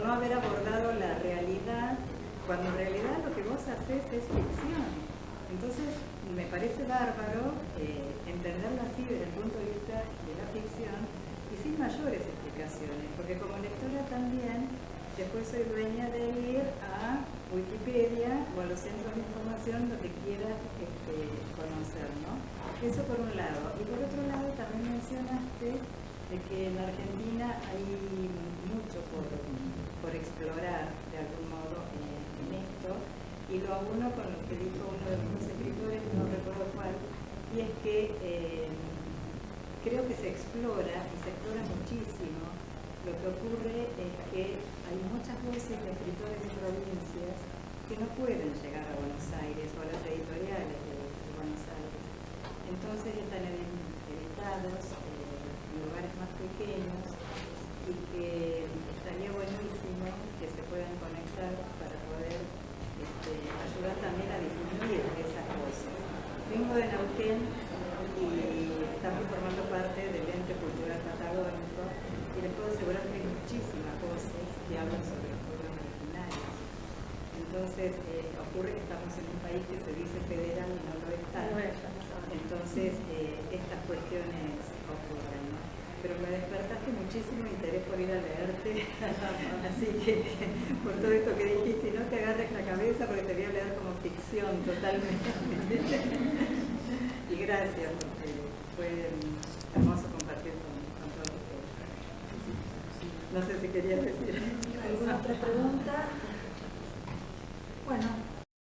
Speaker 5: no haber abordado la realidad, cuando en realidad lo que vos haces es ficción. Entonces, me parece bárbaro entenderlo así desde el punto de vista de la ficción y sin mayores explicaciones, porque como lectora también después soy dueña de ir a Wikipedia o a los centros de información donde quiera conocer, ¿no? Eso por un lado. Y por otro lado también mencionaste de que en Argentina hay mucho por explorar de algún modo en esto, y lo auno con lo que dijo uno de los escritores, no recuerdo cuál, y es que creo que se explora, y se explora muchísimo. Lo que ocurre es que hay muchas voces de escritores de provincias que no pueden llegar a Buenos Aires o a las editoriales de Buenos Aires. Entonces están editados en lugares más pequeños y que estaría buenísimo que se puedan conectar para poder ayudar también a difundir esas cosas. Vengo de Neuquén y estamos formando parte del Ente Cultural Patagónico y les puedo asegurar que hay muchísimas voces que hablan sobre los pueblos originarios. Entonces, ocurre que estamos en un país que se dice federal y no lo está. Entonces, estas cuestiones ocurren, ¿no? Pero me despertaste muchísimo interés por ir a leerte, así que por todo esto que dijiste, no te agarres la cabeza porque te voy a leer como ficción totalmente. Y gracias, porque fue hermoso compartir con todos ustedes. No sé si querías decir.
Speaker 1: ¿Alguna otra pregunta? Bueno.